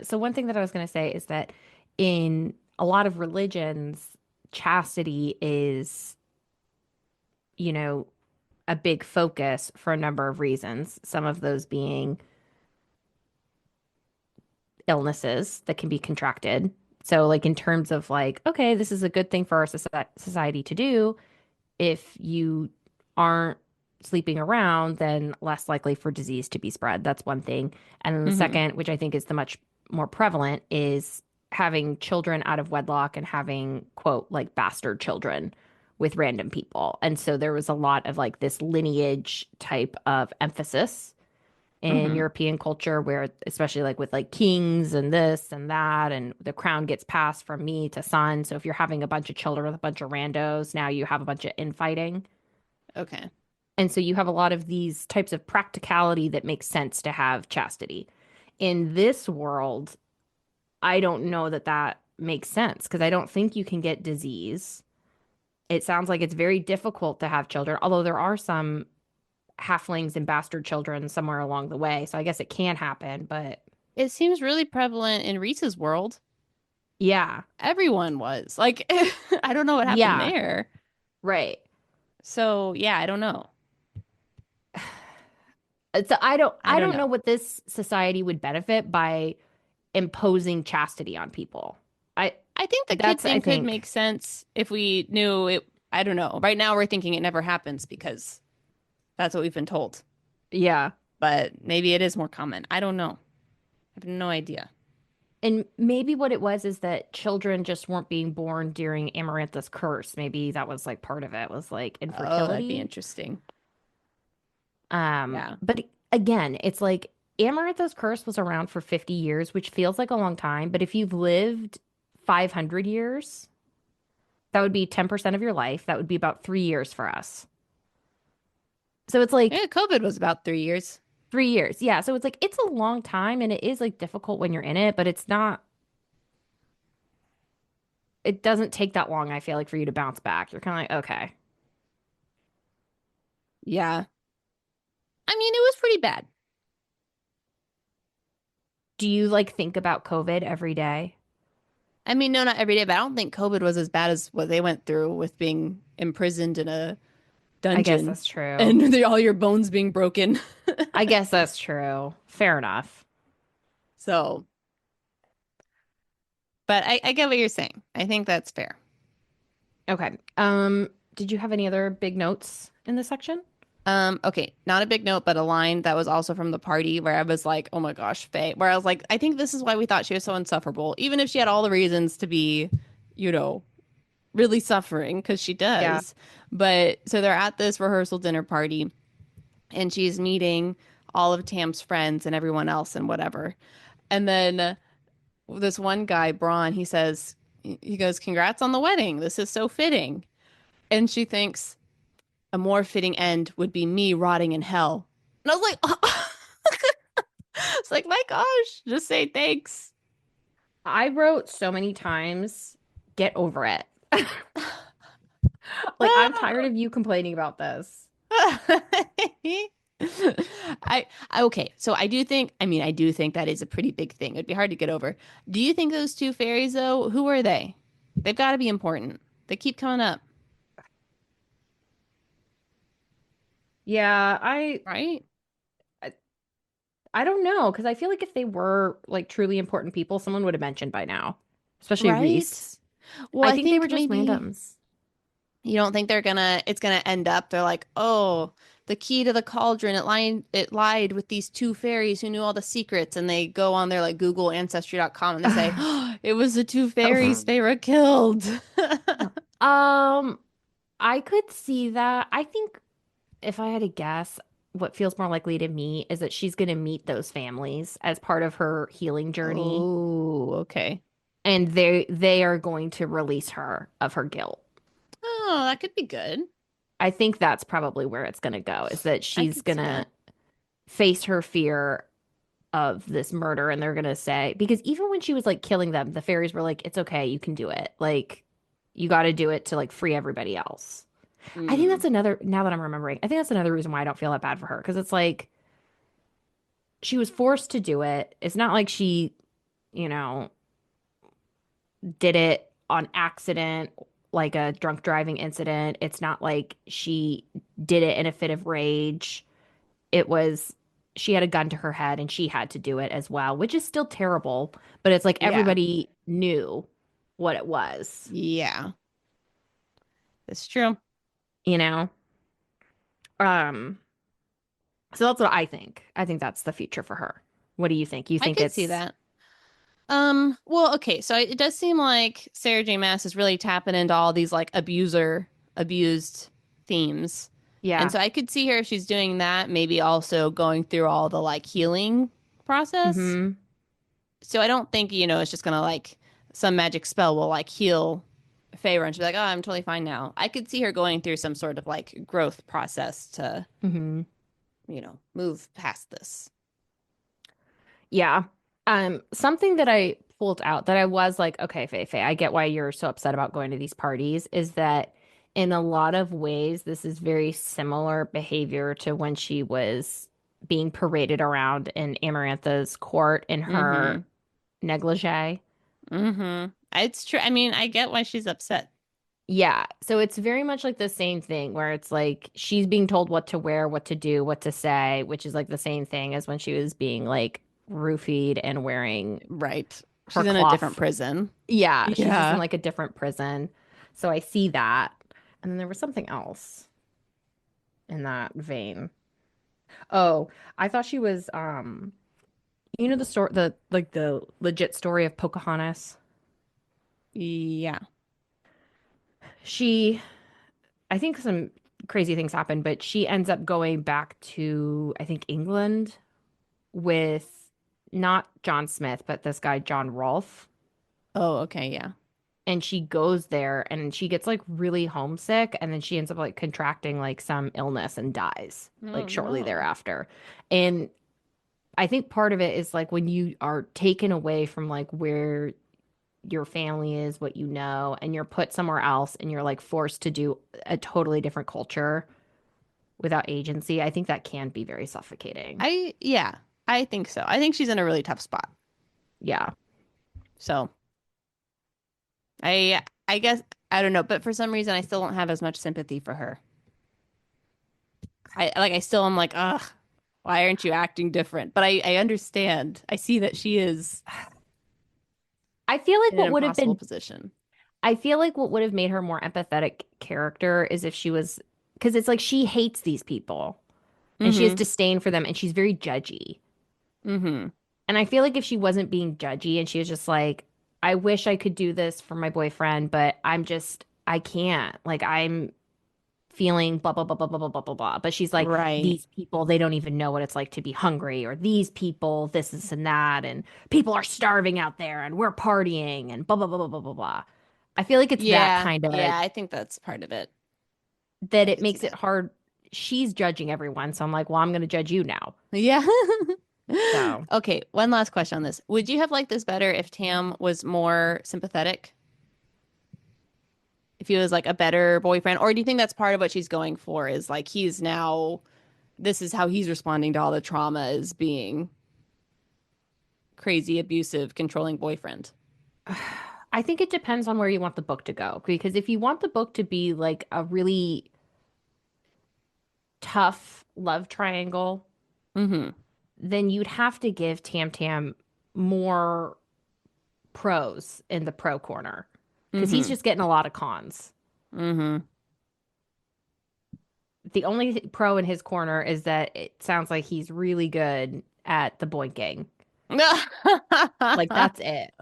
so one thing that I was going to say is that in a lot of religions, chastity is, you know, a big focus for a number of reasons. Some of those being illnesses that can be contracted. So, like, in terms of like, okay, this is a good thing for our society to do. If you aren't sleeping around, then less likely for disease to be spread. That's one thing. And then the Hmm. second, which I think is the much more prevalent, is having children out of wedlock and having, quote, like bastard children with random people. And so there was a lot of like this lineage type of emphasis in Hmm. European culture where especially like with like kings and this and that and the crown gets passed from me to son. So if you're having a bunch of children with a bunch of randos, now you have a bunch of infighting. Okay. And so you have a lot of these types of practicality that makes sense to have chastity. In this world, I don't know that that makes sense because I don't think you can get disease. It sounds like it's very difficult to have children, although there are some halflings and bastard children somewhere along the way. So I guess it can happen, but It seems really prevalent in Reese's world. yeah. Everyone was like, I don't know what happened Yeah, there. right. So yeah, I don't know. So I I don't don't know know. what this society would benefit by imposing chastity on people. I I think the kid that's I thing could think make sense if we knew it. I don't know. Right now, we're thinking it never happens because that's what we've been told. yeah. But maybe it is more common. I don't know. I have no idea. And maybe what it was is that children just weren't being born during Amarantha's curse. Maybe that was like part of it was like Oh, that'd be infertility. interesting. Yeah. But again, it's like Amarantha's curse was around for 50 years, which feels like a long time, but if you've lived 500 years, that would be 10% of your life. That would be about 3 years for us. So it's like Yeah, COVID was about 3 years. 3 years. Yeah. So it's like it's a long time and it is like difficult when you're in it, but it's not, it doesn't take that long, I feel like, for you to bounce back. You're kind of like, okay. Yeah. I mean, it was pretty bad. Do you like think about COVID every day? I mean, no, not every day, but I don't think COVID was as bad as what they went through with being imprisoned in a I guess dungeon that's true. and all your bones being broken. I guess that's true. Fair enough. So, but I get what you're saying. I think that's fair. Okay. Did you have any other big notes in this section? Okay, not a big note, but a line that was also from the party where I was like, oh my gosh, Faye, where I was like, I think this is why we thought she was so insufferable, even if she had all the reasons to be, you know, really suffering, because she Yeah. does. But so they're at this rehearsal dinner party, and she's meeting all of Tam's friends and everyone else and whatever. And then this one guy, Braun, he goes, congrats on the wedding. This is so fitting. And she thinks, a more fitting end would be me rotting in hell. And I was like, oh. It's like, my gosh, just say thanks. I wrote so many times, get over it. Like, I'm tired of you complaining about this. Okay, so I do think that is a pretty big thing. It'd be hard to get over. Do you think those two fairies though, who are they? They've got to be important. They keep coming up, Yeah, right? I I don't know because I feel like if they were like truly important people, someone would have mentioned by now. especially Right? Reese. Well, I I think they were think just maybe randoms. you don't think it's gonna end up, they're like, oh, the key to the cauldron, it lied with these two fairies who knew all the secrets, and they go on their like Google Ancestry.com and they say, oh, it was the two fairies Oh. they were killed. Um, I could see that. I think if I had to guess, what feels more likely to me is that she's going to meet those families as part of her healing journey, Oh, okay. and they are going to release her of her guilt. Oh, that could be good. I think that's probably where it's going to go, is that I she's could going see to that. face her fear of this murder, and they're going to say, because even when she was like killing them, the fairies were like, it's okay, you can do it. Like, you got to do it to like free everybody else. I think Mm, that's another, now that I'm remembering, I think that's another reason why I don't feel that bad for her. Because it's like she was forced to do it. It's not like she, you know, did it on accident, like a drunk driving incident. It's not like she did it in a fit of rage. It was, she had a gun to her head and she had to do it as well, which is still terrible. But it's like yeah. everybody knew what it was, Yeah. It's true. you know? Um, so that's what I think. I think that's the future for her. What do you think? You I think could see it's, that. Well, okay, so it does seem like Sarah J. Maas is really tapping into all these like abused themes. And yeah. so I could see her if she's doing that, maybe also going through all the like healing process. Mm-hmm. So I don't think, it's just gonna like some magic spell will like heal Feyre and she'll be like, oh, I'm totally fine now. I could see her going through some sort of like growth process to, Mm-hmm. move past this. Yeah. Something that I pulled out that I was like, okay, Faye, I get why you're so upset about going to these parties, is that in a lot of ways, this is very similar behavior to when she was being paraded around in Amarantha's court in her Mm-hmm. negligee. Mm-hmm. It's true. I mean, I get why she's upset. Yeah. So it's very much like the same thing where it's like she's being told what to wear, what to do, what to say, which is like the same thing as when she was being like roofied and wearing Right. her She's in a different cloth. prison. Yeah, she's just in Yeah. like a different prison. So I see that. And then there was something else in that vein. Oh, I thought she was you know the story, the like the legit story of Pocahontas. Yeah. She, I think some crazy things happen, but she ends up going back to, I think, England with not John Smith, but this guy John Rolfe. Oh, okay. Yeah. And she goes there and she gets like really homesick, and then she ends up like contracting like some illness and dies Oh, like shortly no. thereafter. And I think part of it is like when you are taken away from like where your family is, what you know, and you're put somewhere else and you're like forced to do a totally different culture without agency, I think that can be very suffocating. Yeah, I think so. I think she's in a really tough spot. Yeah. So I guess I don't know, but for some reason I still don't have as much sympathy for her. I still am like, ugh, why aren't you acting different? But I understand. I see that she is I feel like in an what would have impossible been position. I feel like what would have made her more empathetic character is if she was, because it's like she hates these people and she has Mm-hmm. disdain for them and she's very judgy. Mm-hmm. And I feel like if she wasn't being judgy and she was just like, I wish I could do this for my boyfriend, but I can't. Like, I'm feeling blah, blah, blah, blah, blah, blah, blah, blah, blah. But she's like, Right. these people, they don't even know what it's like to be hungry, or these people, this and that. And people are starving out there and we're partying and blah, blah, blah, blah, blah, blah, blah. I feel like it's that Yeah. kind of Yeah, I think that's part of it. that I it could see makes it that. hard. She's judging everyone. So I'm like, well, I'm going to judge you now. Yeah. So Okay, one last question on this. Would you have liked this better if Tam was more sympathetic? If he was like a better boyfriend? Or do you think that's part of what she's going for is like he's now this is how he's responding to all the trauma is being crazy, abusive, controlling boyfriend? I think it depends on where you want the book to go. Because if you want the book to be like a really tough love triangle, Mm-hmm. then you'd have to give Tam Tam more pros in the pro corner because he's Mm-hmm. just getting a lot of cons. Mm-hmm. The only pro in his corner is that it sounds like he's really good at the boinking. Like that's it.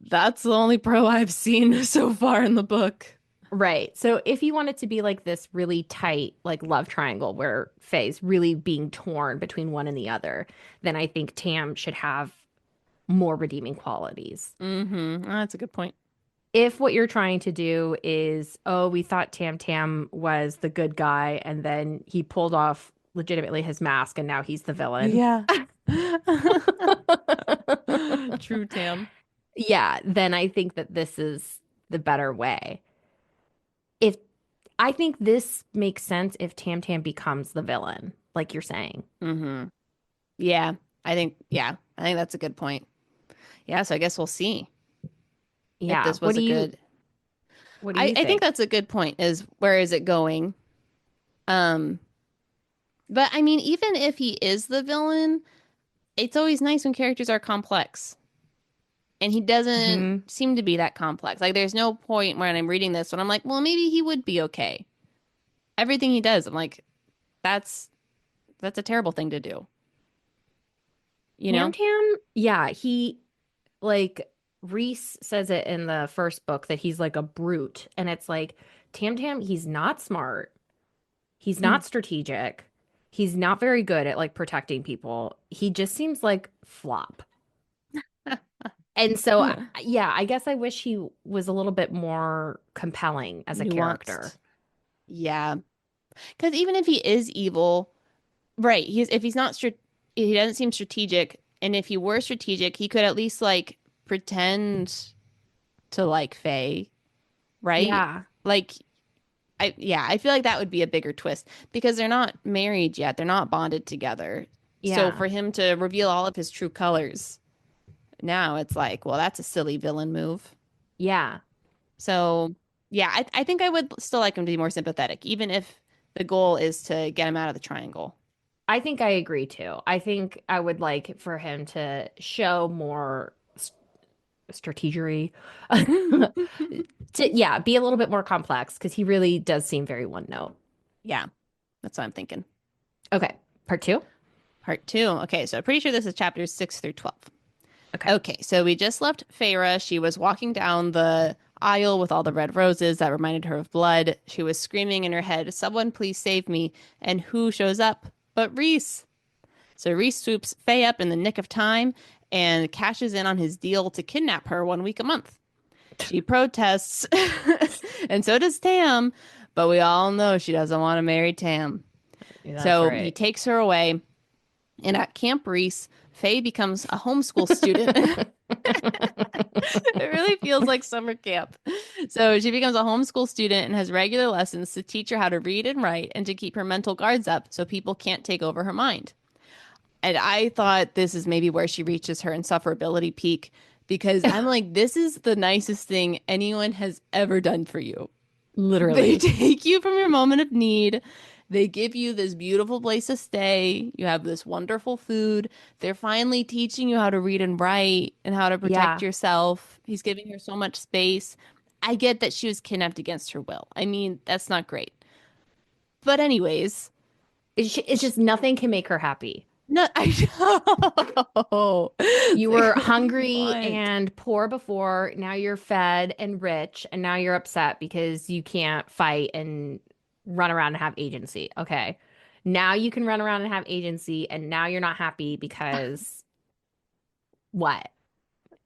That's the only pro I've seen so far in the book. Right. So if you want it to be like this really tight, like love triangle where Faye's really being torn between one and the other, then I think Tam should have more redeeming qualities. Mm-hmm. That's a good point. If what you're trying to do is, oh, we thought Tam Tam was the good guy, and then he pulled off legitimately his mask, and now he's the villain. Yeah. True, Tam. Yeah, then I think that this is the better way. If I think this makes sense if Tam Tam becomes the villain, like you're saying. Mm-hmm. Yeah, I think that's a good point. Yeah, so I guess we'll see if Yeah. this was a good. What do you I think that's a good point, is where is it going? Um, but I mean, even if he is the villain, it's always nice when characters are complex. And he doesn't seem to be that complex. Like, there's no point when I'm reading this when I'm like, well, maybe he would be okay. Everything he does, I'm like, that's a terrible thing to do. You Tam know? Tam, yeah, he like Reese says it in the first book that he's like a brute. And it's like Tam Tam, he's not smart. He's not strategic. He's not very good at like protecting people. He just seems like flop. And so, yeah, I guess I wish he was a little bit more compelling as a Nuanced. character. Yeah. Because even if he is evil, right, if he's not he doesn't seem strategic, and if he were strategic, he could at least like pretend to like Faye, right? Yeah. Like I feel like that would be a bigger twist because they're not married yet. They're not bonded together. So Yeah. for him to reveal all of his true colors, now it's like, well, that's a silly villain move. Yeah. So yeah, I think I would still like him to be more sympathetic, even if the goal is to get him out of the triangle. I think I agree too. I think I would like for him to show more strategery. Yeah, be a little bit more complex because he really does seem very one note. Yeah, that's what I'm thinking. Okay, part two. Part two. Okay, so I'm pretty sure this is chapters 6 through 12. Okay. Okay, so we just left Feyre. She was walking down the aisle with all the red roses that reminded her of blood. She was screaming in her head, "Someone please save me." And who shows up but Reese? So Reese swoops Faye up in the nick of time and cashes in on his deal to kidnap her 1 week a month. She protests, and so does Tam, but we all know she doesn't want to marry Tam. That's so right. he takes her away, and at Camp Reese, Faye becomes a homeschool student. It really feels like summer camp. So she becomes a homeschool student and has regular lessons to teach her how to read and write and to keep her mental guards up so people can't take over her mind. And I thought this is maybe where she reaches her insufferability peak because I'm like, this is the nicest thing anyone has ever done for you. Literally. They take you from your moment of need. They give you this beautiful place to stay. You have this wonderful food. They're finally teaching you how to read and write and how to protect yourself. He's giving her so much space. I get that she was kidnapped against her will. I mean, that's not great. But anyways, It's just nothing can make her happy. no, I know. You were hungry and poor before. Now you're fed and rich, and now you're upset because you can't fight and run around and have agency. Okay. Now you can run around and have agency, and now you're not happy because what?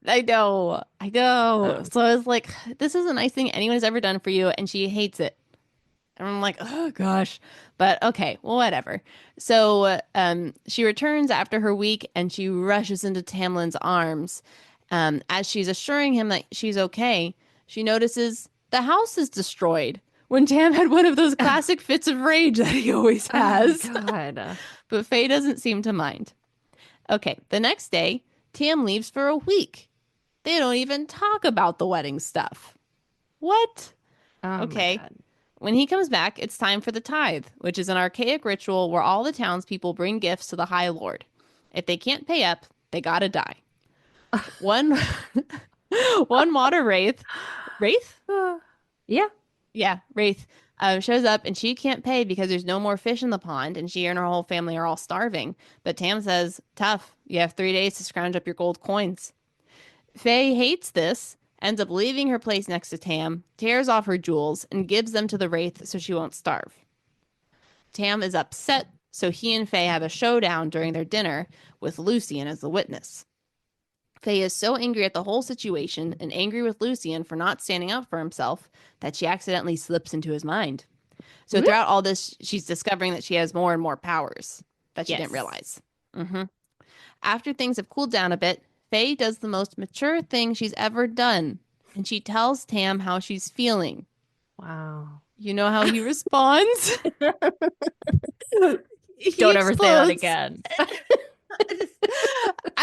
I know. So I was like, this is a nice thing anyone has ever done for you, and she hates it. And I'm like, oh gosh. But okay, well, whatever. So she returns after her week and she rushes into Tamlin's arms. As she's assuring him that she's okay, she notices the house is destroyed when Tam had one of those classic fits of rage that he always has. Oh, God. But Faye doesn't seem to mind. Okay, the next day, Tam leaves for a week. They don't even talk about the wedding stuff. What? Oh, okay. my God. When he comes back, it's time for the tithe, which is an archaic ritual where all the townspeople bring gifts to the High Lord. If they can't pay up, They gotta die. One one water wraith? Yeah. Yeah, wraith shows up and she can't pay because there's no more fish in the pond and she and her whole family are all starving. But Tam says, tough, you have 3 days to scrounge up your gold coins. Faye hates this, ends up leaving her place next to Tam, tears off her jewels, and gives them to the wraith so she won't starve. Tam is upset, so he and Faye have a showdown during their dinner with Lucian as the witness. Faye is so angry at the whole situation and angry with Lucian for not standing up for himself that she accidentally slips into his mind. So throughout all this, she's discovering that she has more and more powers that she didn't realize. After things have cooled down a bit, Faye does the most mature thing she's ever done, and she tells Tam how she's feeling. Wow. You know how he responds? Don't ever say that again.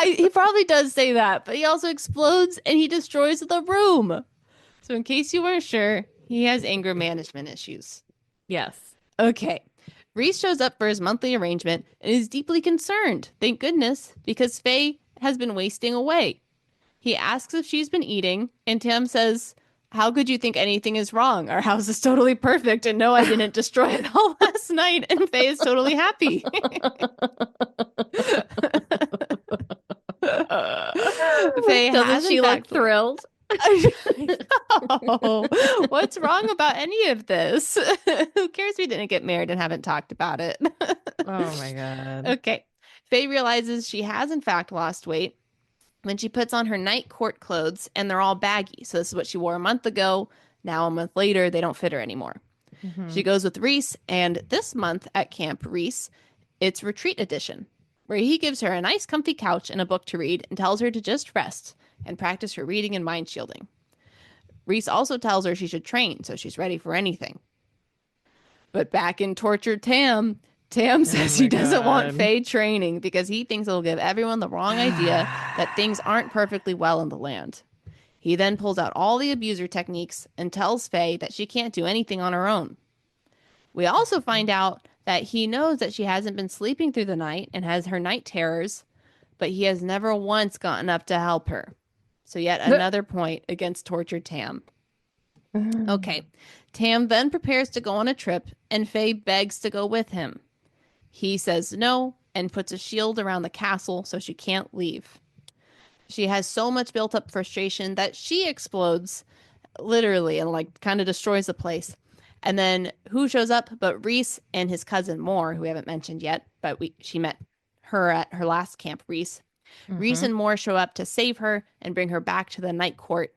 He probably does say that, but he also explodes and he destroys the room. So in case you weren't sure, he has anger management issues. Yes. Okay. Reese shows up for his monthly arrangement and is deeply concerned, thank goodness, because Faye has been wasting away. He asks if she's been eating, and Tam says, how could you think anything is wrong? Our house is totally perfect, and no, I didn't destroy it all last night, and Faye is totally happy. Faye Doesn't she look thrilled? Oh, what's wrong about any of this? Who cares we didn't get married and haven't talked about it? Oh my God. Okay. Faye realizes she has in fact lost weight when she puts on her night court clothes and they're all baggy. So this is what she wore a month ago. Now a month later, they don't fit her anymore. She goes with Reese, and this month at Camp Reese, it's retreat edition, where he gives her a nice comfy couch and a book to read and tells her to just rest and practice her reading and mind shielding. Reese also tells her she should train so she's ready for anything. But back in tortured Tam says he doesn't want Faye training because he thinks it'll give everyone the wrong idea that things aren't perfectly well in the land. He then pulls out all the abuser techniques and tells Faye that she can't do anything on her own. We also find out that he knows that she hasn't been sleeping through the night and has her night terrors, but he has never once gotten up to help her. So yet another point against tortured Tam. Okay. Tam then prepares to go on a trip, and Faye begs to go with him. He says no and puts a shield around the castle so she can't leave. She has so much built up frustration that she explodes, literally, and like kind of destroys the place. And then who shows up but Reese and his cousin Moore, who we haven't mentioned yet, but she met her at her last camp, Reese. Reese and Moore show up to save her and bring her back to the night court.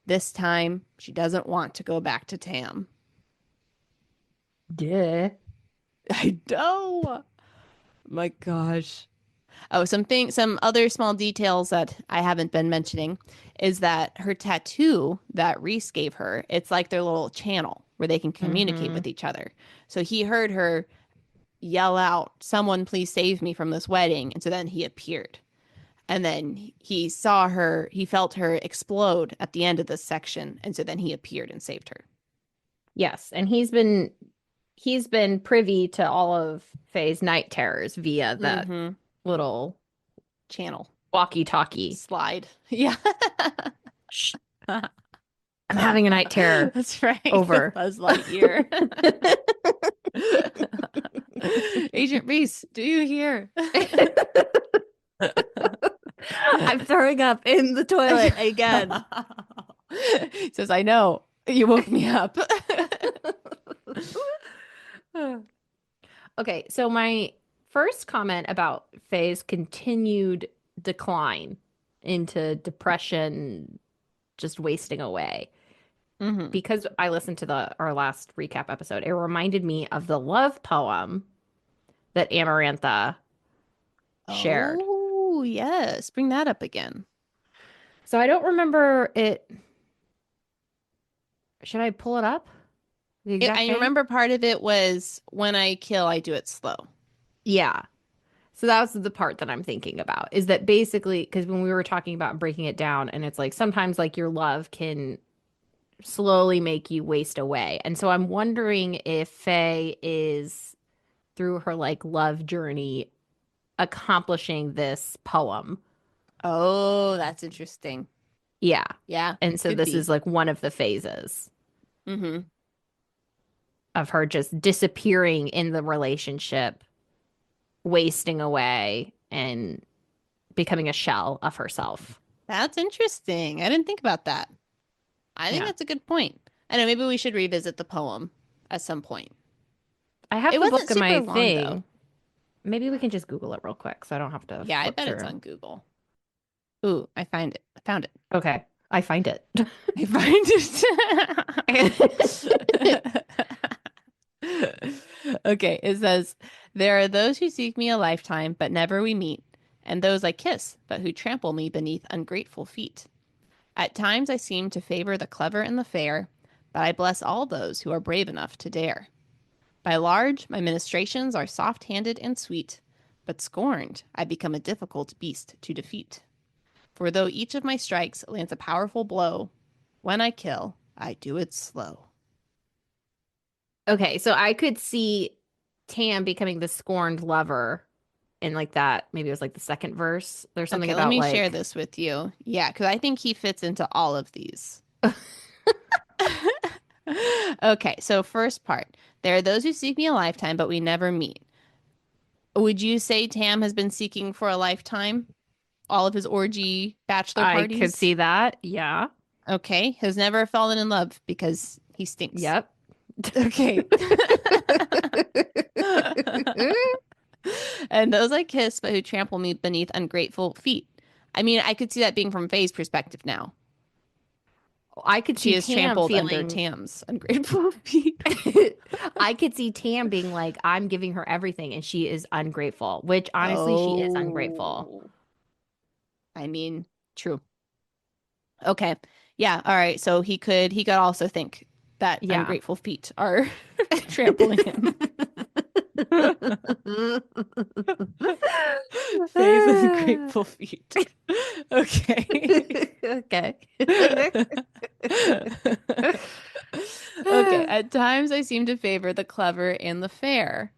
This time, she doesn't want to go back to Tam. Yeah. I know. My gosh. Oh, some other small details that I haven't been mentioning is that her tattoo that Reese gave her, it's like their little channel where they can communicate with each other. So he heard her yell out, "Someone please save me from this wedding." And so then he appeared. And then he saw her, he felt her explode at the end of this section. And so then he appeared and saved her. Yes. And he's been privy to all of Faye's night terrors via that little channel. Walkie-talkie. Slide. Yeah. I'm having a night terror. That's right. Over. Buzz Lightyear. Agent Reese, do you hear? I'm throwing up in the toilet again. He says, I know. You woke me up. Okay, so my first comment about Faye's continued decline into depression, just wasting away. Because I listened to our last recap episode, it reminded me of the love poem that Amarantha shared. Oh, yes. Bring that up again. So I don't remember it. Should I pull it up? I remember part of it was, when I kill, I do it slow. Yeah. So that was the part that I'm thinking about, is that basically, because when we were talking about breaking it down, and it's like sometimes like your love can slowly make you waste away. And so I'm wondering if Faye is, through her like love journey, accomplishing this poem Oh, that's interesting. Yeah. Yeah, And so could this be. is like one of the phases Mm-hmm. of her just disappearing in the relationship, wasting away, and becoming a shell of herself. That's interesting. I didn't think about that. I think Yeah. that's a good point. I know maybe we should revisit the poem at some point. I have It the wasn't book in super my long though. thing. Maybe we can just Google it real quick so I don't have to Yeah, I flip bet it's through. on Google. Ooh, I find it. I found it. Okay. I find it. I find it. Okay, it says, there are those who seek me a lifetime, but never we meet, and those I kiss, but who trample me beneath ungrateful feet. At times I seem to favor the clever and the fair, but I bless all those who are brave enough to dare. By large, my ministrations are soft-handed and sweet, but scorned, I become a difficult beast to defeat. For though each of my strikes lands a powerful blow, when I kill, I do it slow. Okay, so I could see Tam becoming the scorned lover in like that. Maybe it was like the second verse. There's something Okay, let about me share like, this with you. Yeah, because I think he fits into all of these. Okay, so first part. There are those who seek me a lifetime, but we never meet. Would you say Tam has been seeking for a lifetime? All of his orgy bachelor I could parties? see that. Yeah. Okay, has never fallen in love because he stinks. Yep. Okay. And those I kiss, but who trample me beneath ungrateful feet. I mean, I could see that being from Faye's perspective now. I could She see is Tam trampled under feeling Tam's ungrateful feet. I could see Tam being like, I'm giving her everything and she is ungrateful, which honestly she is ungrateful. Oh, I mean, true. Okay. Yeah. All right. So he could also think that Yeah. ungrateful feet are trampling him. Faye's ungrateful feet. Okay. Okay. Okay. At times I seem to favor the clever and the fair.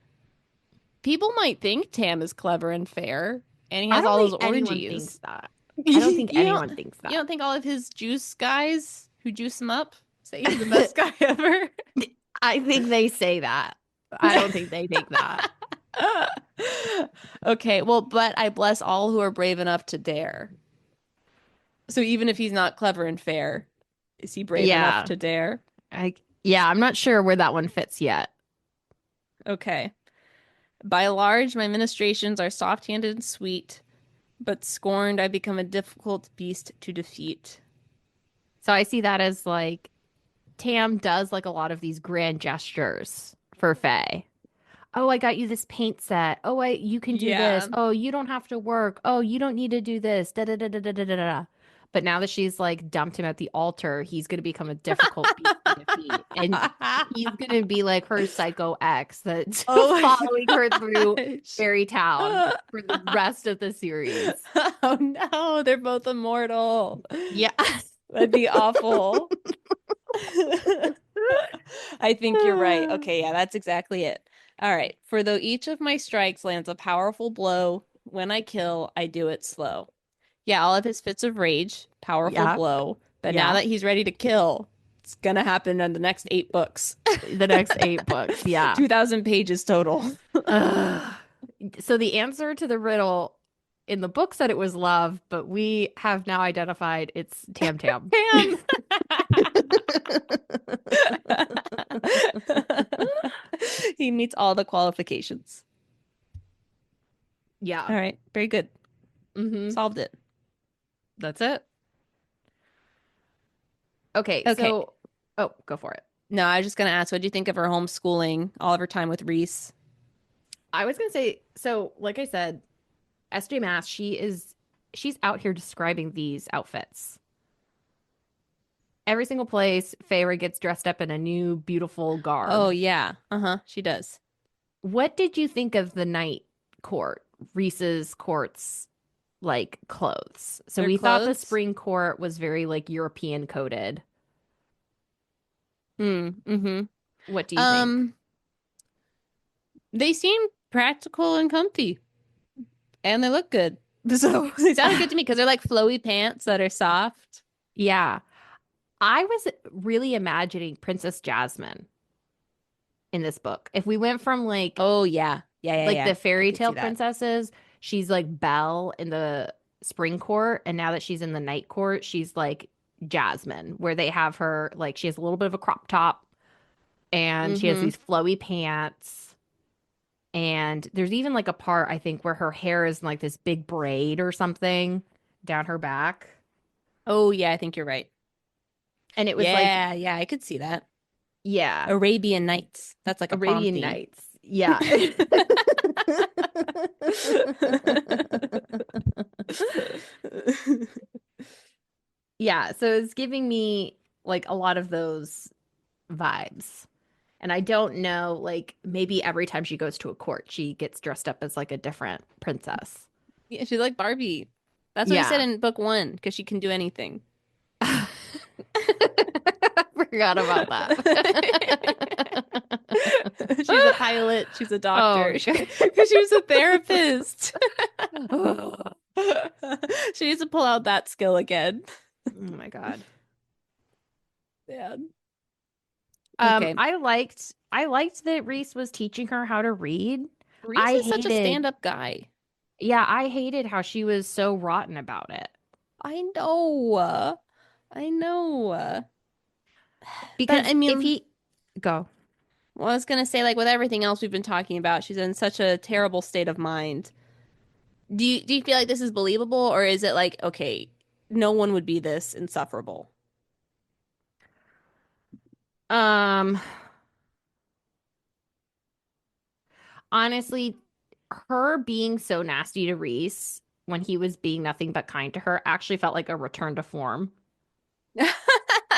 People might think Tam is clever and fair, and he I has don't all those think anyone thinks orgies. that. I don't think You don't anyone thinks you that. don't think all of his juice guys who juice him up say he's the best guy ever? I think they say that. I don't think they think that. Okay, well, but I bless all who are brave enough to dare. So even if he's not clever and fair, is he brave enough Yeah. to dare? I yeah, I'm not sure where that one fits yet. Okay. By large, my ministrations are soft-handed and sweet, but scorned, I become a difficult beast to defeat. So I see that as like Tam does like a lot of these grand gestures for Faye. Oh, I got you this paint set. Oh, you can do Yeah. this. Oh, you don't have to work. Oh, you don't need to do this. Da da da da da da da da. But now that she's like dumped him at the altar, he's gonna become a difficult beast to defeat, and he's gonna be like her psycho ex that's Oh my following her through gosh. Fairy Town for the rest of the series. Oh no, they're both immortal. Yeah. That'd be awful. I think you're right. Okay, yeah, that's exactly it. All right. For though each of my strikes lands a powerful blow, when I kill, I do it slow. Yeah, all of his fits of rage, powerful Yeah. blow. But now Yeah. that he's ready to kill, it's gonna happen in the next 8 books. The next 8 books. Yeah. 2,000 pages total. Ugh. So the answer to the riddle in the book said it was love, but we have now identified it's Tam Tam. Pam. He meets all the qualifications. Yeah. All right, very good. Mm-hmm. Solved it. That's it. Okay, Okay. so oh, go for it. No, I was just gonna ask, what do you think of her homeschooling, all of her time with Reese? I was gonna say, so like I said, SJ Mass, she's out here describing these outfits. Every single place, Feyre gets dressed up in a new, beautiful garb. Oh yeah. Uh-huh. She does. What did you think of the night court, Reese's court's like clothes? So Their we thought the clothes? spring court was very like European coded. Mm-hmm. What do you think? They seem practical and comfy. And they look good. So they sounded good to me because they're like flowy pants that are soft. Yeah. I was really imagining Princess Jasmine in this book. If we went from Oh yeah. Yeah, yeah, like yeah. the I fairy could see tale that. princesses, she's like Belle in the spring court, and now that she's in the night court, she's like Jasmine, where they have her like she has a little bit of a crop top and she has Mm-hmm. these flowy pants. And there's even like a part I think where her hair is in, like this big braid or something down her back. Oh yeah, I think you're right. And it was like, Yeah, yeah, I could see that. yeah, Arabian Nights. That's like a prom Arabian theme. Nights. Yeah. Yeah, so it's giving me like a lot of those vibes. And I don't know, like maybe every time she goes to a court, she gets dressed up as like a different princess. Yeah, she's like Barbie. That's what he said Yeah. in book one, because she can do anything. Forgot about She's a that. pilot. She's a Oh, doctor. Because she was a therapist. oh She needs to pull out that skill again. my God. Yeah. Okay. I liked that Reese was teaching her how to read. Reese I is such a hated, stand-up guy. yeah, I hated how she was so rotten about it. I know. I know. But Because I if mean, he go. well, I was gonna say, like with everything else we've been talking about, she's in such a terrible state of mind. Do you feel like this is believable, or is it like, okay, no one would be this insufferable? Um, honestly, her being so nasty to Reese when he was being nothing but kind to her actually felt like a return to form.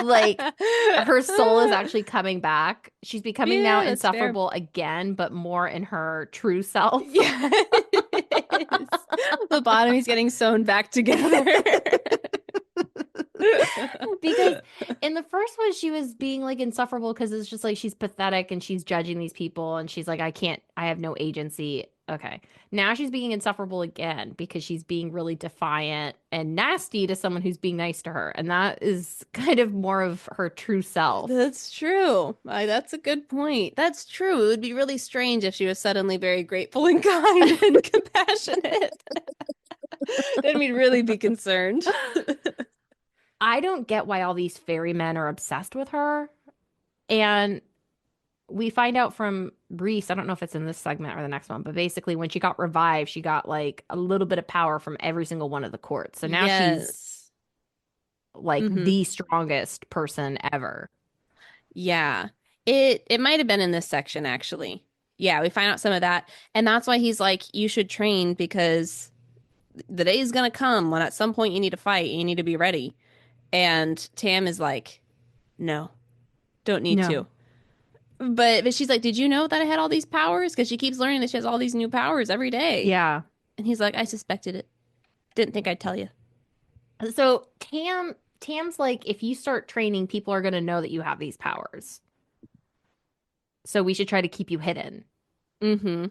Like her soul is actually coming back. She's becoming now Yeah, that's fair. insufferable again, but more in her true self. Yeah. The bottom is getting sewn back together. Because in the first one, she was being like insufferable because it's just like she's pathetic and she's judging these people and she's like, I have no agency. Okay. Now she's being insufferable again because she's being really defiant and nasty to someone who's being nice to her. And that is kind of more of her true self. That's true. That's a good point. That's true. It would be really strange if she was suddenly very grateful and kind and compassionate. Then we'd really be concerned. I don't get why all these fairy men are obsessed with her. And we find out from Reese, I don't know if it's in this segment or the next one, but basically when she got revived, she got like a little bit of power from every single one of the courts. So now she's Yes. like Hmm. the strongest person ever. Yeah. It might have been in this section actually. Yeah, we find out some of that. And that's why he's like, you should train because the day is gonna come when at some point you need to fight, you need to be ready. And Tam is like, no, don't need No. to. But she's like, did you know that I had all these powers? Because she keeps learning that she has all these new powers every day. Yeah. And he's like, I suspected it. Didn't think I'd tell you. So Tam's like, if you start training, people are gonna know that you have these powers. So we should try to keep you hidden. Mm-hmm.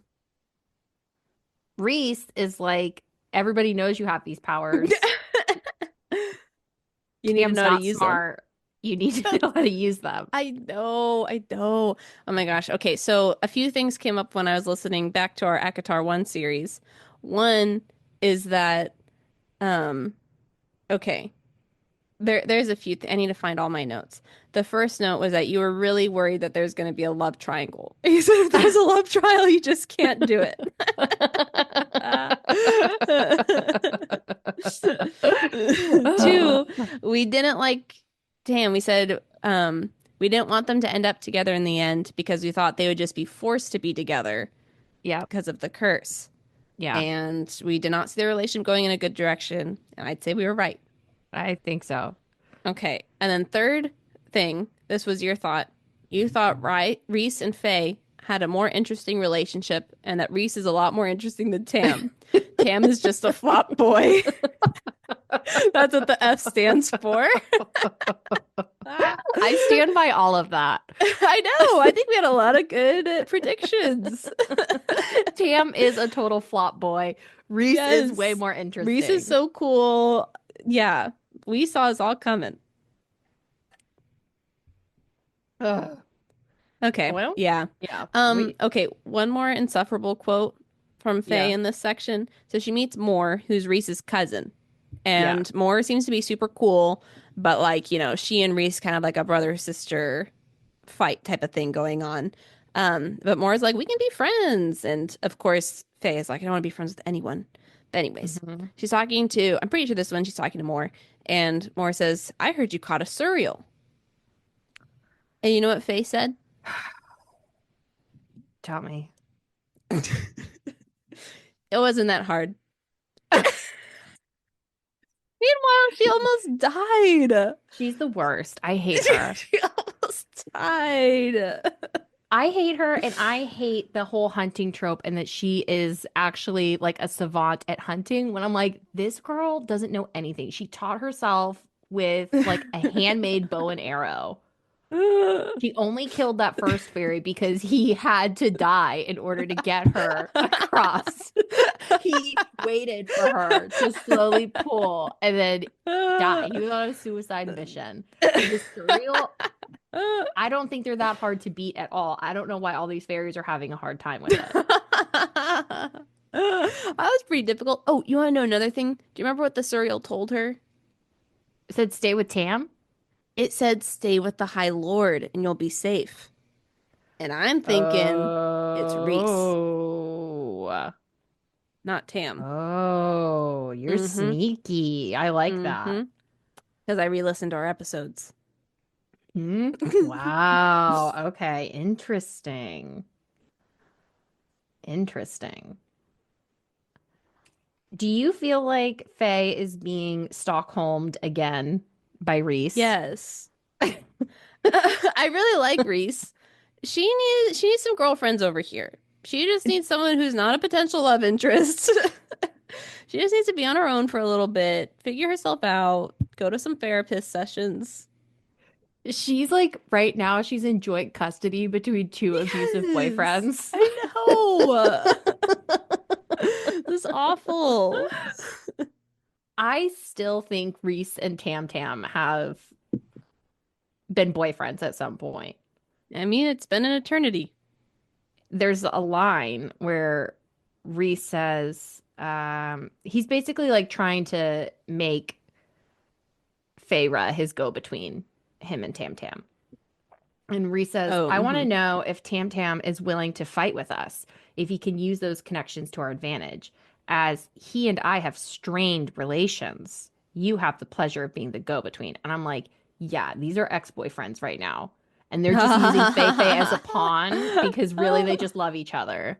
Reese is like, everybody knows you have these powers. You need to Tam's know how to not use them. smart. You need to know how to use them. I know, I know. Oh my gosh. Okay, so a few things came up when I was listening back to our ACOTAR 1 series. One is that, um, okay, there's a few I need to find all my notes. The first note was that you were really worried that there's going to be a love triangle. You said if there's a love trial, you just can't do it. Two, we didn't like, damn, we said we didn't want them to end up together in the end because we thought they would just be forced to be together Yeah. because of the curse. Yeah. And we did not see their relationship going in a good direction. And I'd say we were right. I think so. Okay. And then third thing, this was your thought. You thought, right, Reese and Faye had a more interesting relationship and that Reese is a lot more interesting than Tam. Tam is just a flop boy. That's what the F stands for. I stand by all of that. I know. I think we had a lot of good predictions. Tam is a total flop boy. Reese is way Yes. more interesting. Reese is so cool. Yeah. We saw us all coming. Ugh. Okay. Well, Yeah. yeah. Okay, one more insufferable quote from Faye Yeah. in this section. So she meets Moore, who's Reese's cousin. And Moore seems to be super cool, but like, she and Reese kind of like a brother sister fight type of thing going on. But Moore's like, we can be friends. And of course, Faye is like, I don't want to be friends with anyone. But anyways, she's talking to, I'm pretty sure this one she's talking to Moore. And Moore says, I heard you caught a surreal. And you know what Faye said? Tell me. It wasn't that hard. Meanwhile, she almost died. She's the worst. I hate her. She almost died. I hate her, and I hate the whole hunting trope and that she is actually like a savant at hunting when I'm like, this girl doesn't know anything. She taught herself with like a handmade bow and arrow. She only killed that first fairy because he had to die in order to get her across. He waited for her to slowly pull and then die. He was on a suicide mission. The surreal, I don't think they're that hard to beat at all. I don't know why all these fairies are having a hard time with it. That was pretty difficult. Oh, you want to know another thing? Do you remember what the surreal told her? It said stay with Tam? It said stay with the High Lord and you'll be safe. And I'm thinking it's Reese, Oh. not Tam. Oh, you're sneaky. I like that. Because I re-listened to our episodes. Wow. Okay. Interesting. Interesting. Do you feel like Faye is being Stockholmed again by Reese? Yes. I really like Reese. She needs some girlfriends over here. She just needs someone who's not a potential love interest. She just needs to be on her own for a little bit, figure herself out, go to some therapist sessions. She's like, right now, she's in joint custody between two abusive boyfriends. I know. This is awful. I still think Reese and Tam Tam have been boyfriends at some point. I mean, it's been an eternity. There's a line where Reese says, he's basically like trying to make Feyre his go-between him and Tam Tam. And Reese says, I want to know if Tam Tam is willing to fight with us, if he can use those connections to our advantage. As he and I have strained relations, you have the pleasure of being the go-between. And I'm like, yeah, these are ex-boyfriends right now. And they're just using Fei Fei as a pawn because really they just love each other.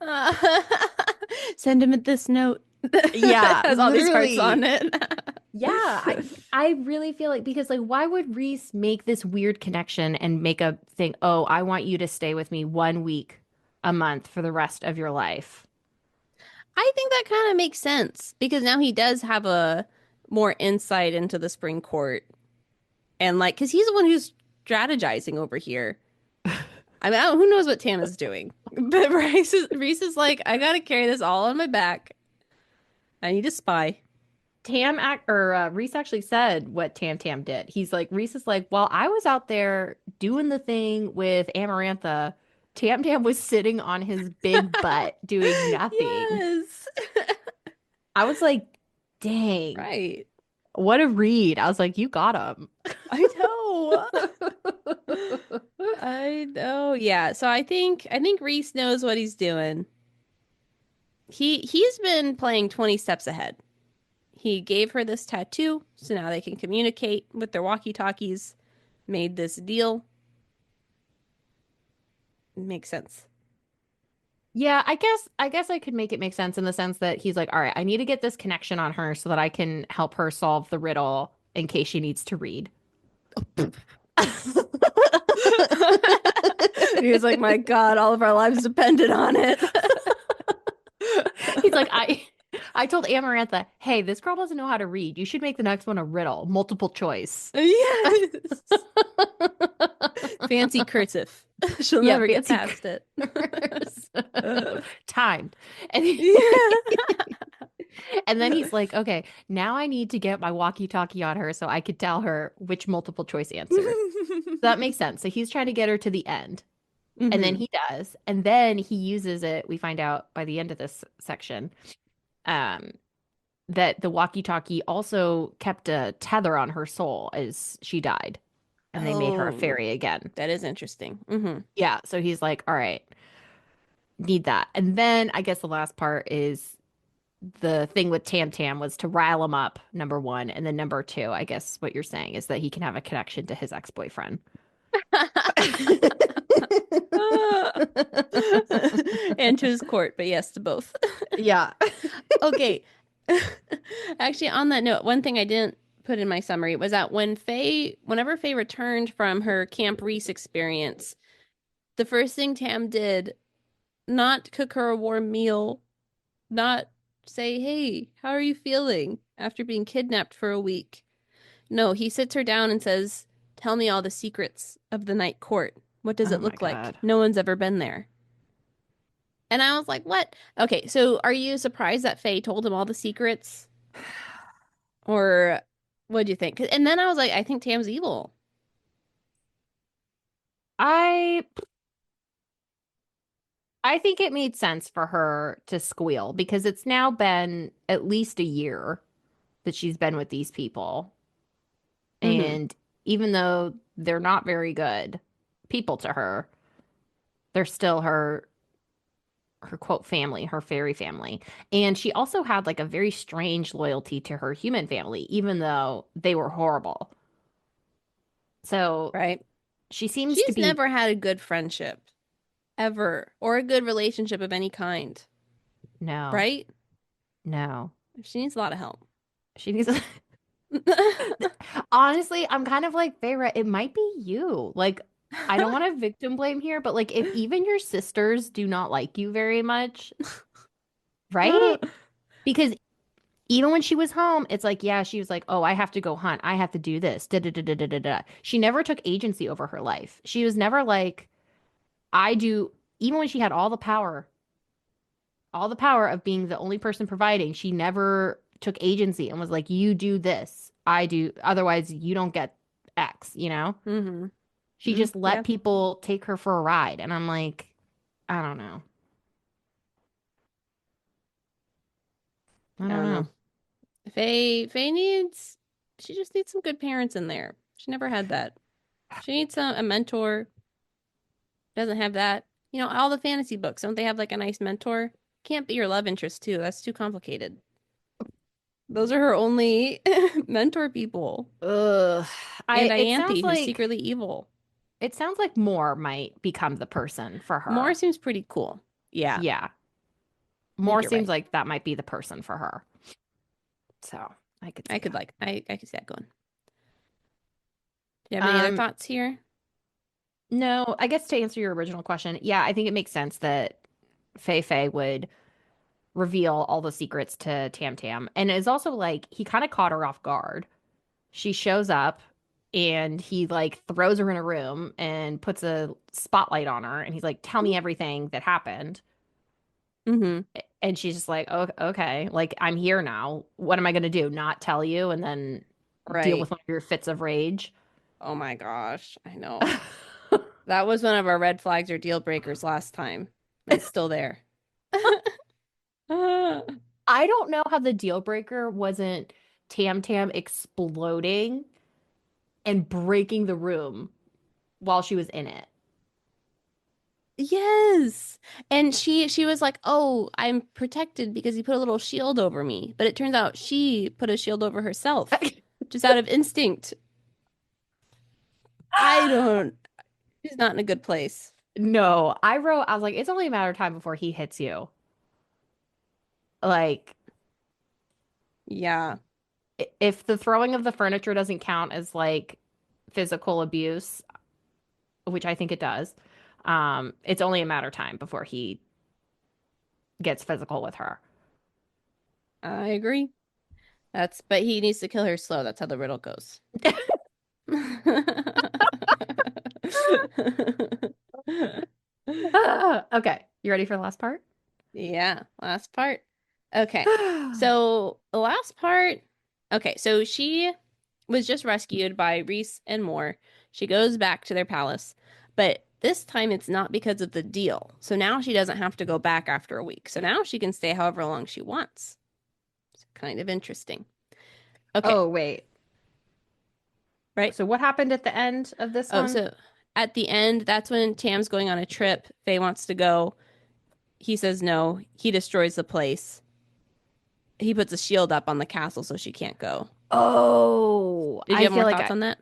Send him this note. Yeah, has all these literally. hearts on it. Yeah, I really feel like because like why would Reese make this weird connection and make a thing, oh, I want you to stay with me 1 week a month for the rest of your life? I think that kind of makes sense because now he does have a more insight into the spring court. And like, because he's the one who's strategizing over here. I mean, who knows what Tam is doing? But Reese is like, I got to carry this all on my back. I need a spy. Reese actually said what Tam Tam did. He's like, Reese is like, well, I was out there doing the thing with Amarantha. Tam Tam was sitting on his big butt doing nothing. Yes. I was like, dang. Right. What a read. I was like, you got him. I know. I know. Yeah. So I think Reese knows what he's doing. He's been playing 20 steps ahead. He gave her this tattoo, so now they can communicate with their walkie-talkies. Made this deal. Makes sense. Yeah, I guess I could make it make sense in the sense that he's like, all right, I need to get this connection on her so that I can help her solve the riddle in case she needs to read. He was like, my God, all of our lives depended on it. He's like, I told Amarantha, hey, this girl doesn't know how to read. You should make the next one a riddle, multiple choice. Yes. Fancy cursive. She'll Yeah, never get fancy past it. Timed. And, Yeah. and then he's like, okay, now I need to get my walkie-talkie on her so I could tell her which multiple choice answer. So that makes sense. So he's trying to get her to the end. And then Mhm. he does. And then he uses it, we find out by the end of this section, um, that the walkie-talkie also kept a tether on her soul as she died. And they made her a Oh, fairy again. that is interesting. Hmm. Yeah. So he's like, all right, need that. And then I guess the last part is the thing with Tam Tam was to rile him up, number one. And then number two, I guess what you're saying is that he can have a connection to his ex-boyfriend. And to his court, but yes, to both. Yeah. Okay. Actually, on that note, one thing I didn't put in my summary was that whenever Faye returned from her Camp Reese experience, the first thing Tam did, not cook her a warm meal, not say, hey, how are you feeling after being kidnapped for a week? No, he sits her down and says, tell me all the secrets of the night court. What does Oh it my look like? God. No one's ever been there. And I was like, what? Okay, so are you surprised that Faye told him all the secrets? Or what do you think? And then I was like, I think Tam's evil. I I think it made sense for her to squeal because it's now been at least a year that she's been with these people. Hmm. And even though they're not very good people to her, they're still her quote family, her fairy family. And she also had like a very strange loyalty to her human family, even though they were horrible. So Right? she seems to She's be never had a good friendship, ever, or a good relationship of any kind, no, right? no. She needs a lot of help. She needs honestly, I'm kind of like, Feyre, it might be you. Like, I don't want to victim blame here, but like, if even your sisters do not like you very much, right? Because even when she was home, it's like, yeah, she was like, oh, I have to go hunt. I have to do this. Da, da, da, da, da, da, da. She never took agency over her life. She was never like, I do, even when she had all the power of being the only person providing, she never took agency and was like, you do this. I do. Otherwise, you don't get X, you know? Mm-hmm. She just Yeah, let people take her for a ride. And I'm like, I don't know. I I don't don't know. know. Faye needs, she just needs some good parents in there. She never had that. She needs a mentor. Doesn't have that. You know, all the fantasy books, don't they have like a nice mentor? Can't be your love interest too. That's too complicated. Those are her only mentor people. Ugh. And It sounds Ianthe, who's like secretly evil. Moore might become the person for Moore her. seems pretty cool. Yeah, Yeah. I think Moore you're seems right. like that might be the person for her. So I could see that. I could see that going. Do you have any other Um, thoughts here? no, I guess to answer your original question, yeah, I think it makes sense that Fei would reveal all the secrets to Tam Tam. And it's also like he kind of caught her off guard. She shows up and he like throws her in a room and puts a spotlight on her and he's like, tell me everything that happened. Mm-hmm. And she's just like, oh, okay, like I'm here now. What am I gonna do? Not tell you and then deal Right. with one of your fits of rage? Oh my gosh, I know. That was one of our red flags or deal breakers last time. It's still there. I don't know how the deal breaker wasn't Tam Tam exploding and breaking the room while she was in it. Yes. And she was like, "Oh, I'm protected because he put a little shield over me." But it turns out she put a shield over herself just out of instinct. I don't She's not in a good place. No, I was like, it's only a matter of time before he hits you. Like, Yeah. if the throwing of the furniture doesn't count as like physical abuse, which I think it does, It's only a matter of time before he gets physical with her. I agree. But he needs to kill her slow. That's how the riddle goes. Okay, you ready for the last part? Yeah, last part. Okay. So the last part. Okay, so she was just rescued by Reese and Moore. She goes back to their palace, but this time it's not because of the deal. So now she doesn't have to go back after a week. So now she can stay however long she wants. It's kind of interesting. Okay, Oh, wait. right? So what happened at the end of this one? So at the end, that's when Tam's going on a trip. Faye wants to go. He says no. He destroys the place. He puts a shield up on the castle so she can't go. Oh, Did you have more thoughts on that?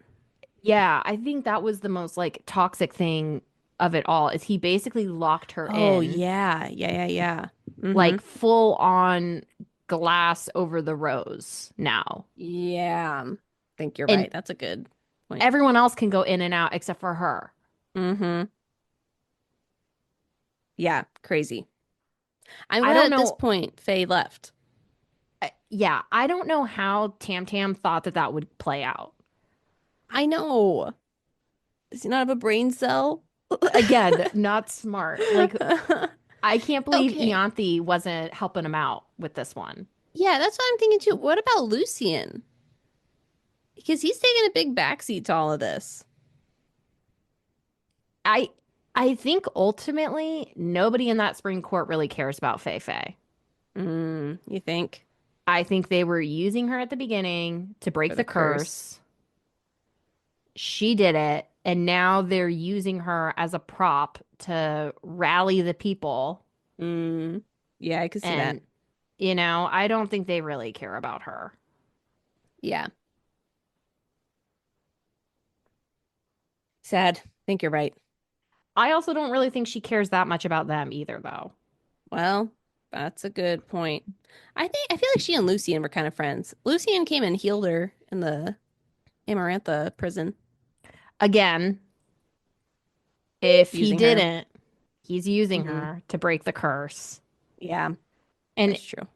Yeah, I think that was the most like toxic thing of it all is he basically locked her Oh, in yeah. like full on glass over the rose now. Yeah. I think you're And right. That's a good point. everyone else can go in and out except for her. Mm-hmm. Yeah, crazy. I'm I glad don't at this know. point Faye left. Yeah, I don't know how Tam Tam thought that that would play out. I know. Does he not have a brain cell? Again, not smart. Like, I can't believe Okay. Ianthe wasn't helping him out with this one. Yeah, that's what I'm thinking too. What about Lucian? Because he's taking a big backseat to all of this. I I think ultimately nobody in that spring court really cares about Fei Fei. You think? I think they were using her at the beginning to break For the the curse. curse. She did it, and now they're using her as a prop to rally the people. Yeah, I could see that. And, I don't think they really care about her. Yeah. Sad. I think you're right. I also don't really think she cares that much about them either, though. Well, that's a good point. I feel like she and Lucian were kind of friends. Lucian came and healed her in the Amarantha prison. Again, if he Using her. didn't, he's using her to break the curse. Yeah, And that's true.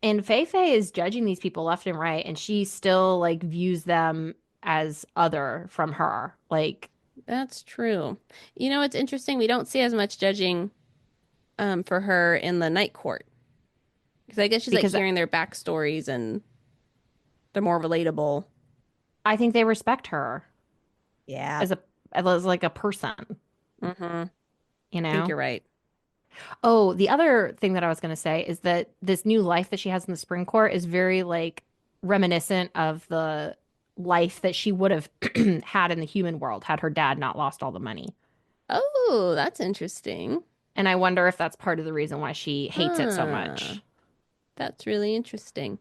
and Fei Fei is judging these people left and right, and she still like views them as other from her. Like, That's true. You know, it's interesting. We don't see as much judging for her in the night court. Because I guess she's like because hearing their backstories and they're more relatable. I think they respect her Yeah. as like a person, I you think know? you're right. Oh, the other thing that I was going to say is that this new life that she has in the spring court is very like reminiscent of the life that she would have had in the human world had her dad not lost all the money. Oh, that's interesting. And I wonder if that's part of the reason why she hates it so Huh. much. That's really interesting.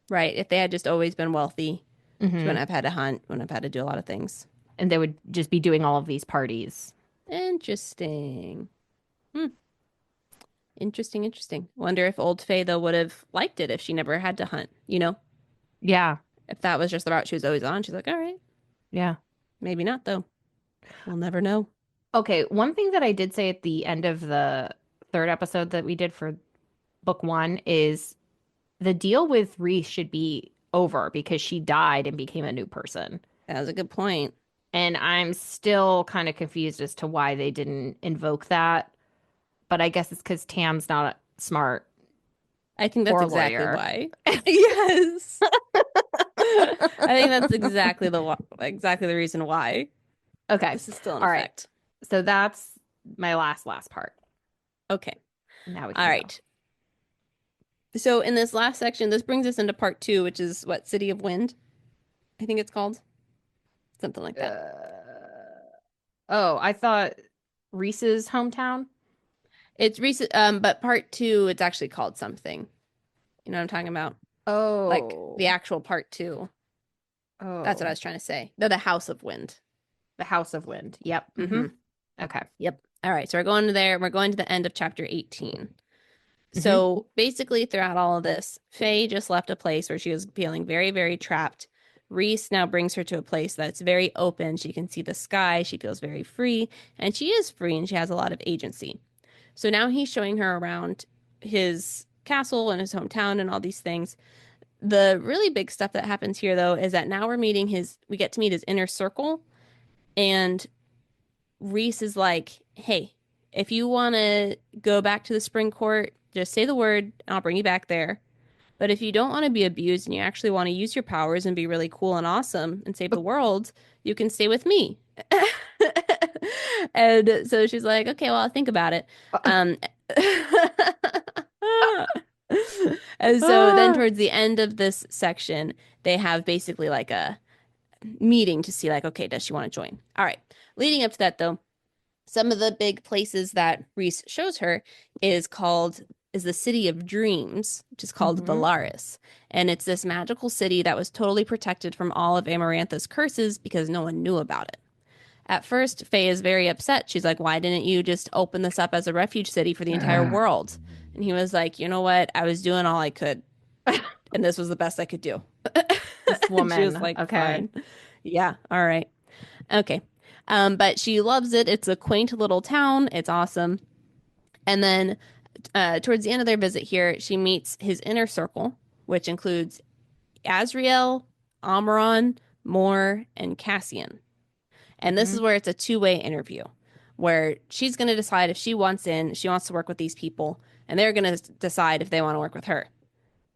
Right. If they had just always been wealthy, she Hmm. wouldn't have had to hunt, wouldn't have had to do a lot of things. And they would just be doing all of these parties. Interesting. Interesting. Wonder if old Faye, though, would have liked it if she never had to hunt, you know? Yeah. If that was just the route she was always on, she's like, all right, Yeah. maybe not, though. We'll never know. Okay. One thing that I did say at the end of the third episode that we did for book one is the deal with Reese should be over because she died and became a new person. That was a good point. And I'm still kind of confused as to why they didn't invoke that. But I guess it's because Tam's not smart I think that's or a exactly lawyer. why. Yes. I think that's exactly the reason why Okay. this is still in All right. effect. So that's my last part. Okay. Now we All can right. So in this last section, this brings us into part 2, which is what, City of Wind? I think it's called. Something like go. that. Oh, I thought Reese's hometown. It's recent, but part 2, it's actually called something. You know what I'm talking about? Oh. Like the actual part 2. Oh. That's what I was trying to say. No, the House of Wind. The House of Wind. Yep. Okay. Yep. All right. So we're going to there. We're going to the end of chapter 18. So basically, throughout all of this, Faye just left a place where she was feeling very, very trapped Reese now brings her to a place that's very open. She can see the sky. She feels very free, and she is free, and she has a lot of agency. So now he's showing her around his castle and his hometown and all these things. The really big stuff that happens here, though, is that now we get to meet his inner circle, and Reese is like, hey, if you want to go back to the spring court, just say the word and I'll bring you back there. But if you don't want to be abused and you actually want to use your powers and be really cool and awesome and save the world, you can stay with me. And so she's like, okay, well, I'll think about it. And so then towards the end of this section, they have basically like a meeting to see like, okay, does she want to join? All right. Leading up to that, though, some of the big places that Reese shows her is the City of Dreams, which is called Valaris. And it's this magical city that was totally protected from all of Amarantha's curses because no one knew about it. At first, Faye is very upset. She's like, why didn't you just open this up as a refuge city for the entire world? And he was like, you know what? I was doing all I could. And this was the best I could do. This woman. She was like, okay. fine. Yeah. All right. Okay. But she loves it. It's a quaint little town. It's awesome. And then towards the end of their visit here, she meets his inner circle, which includes Azriel, Amaron, Moore, and Cassian. And this is where it's a two-way interview, where she's going to decide if she wants to work with these people, and they're going to decide if they want to work with her.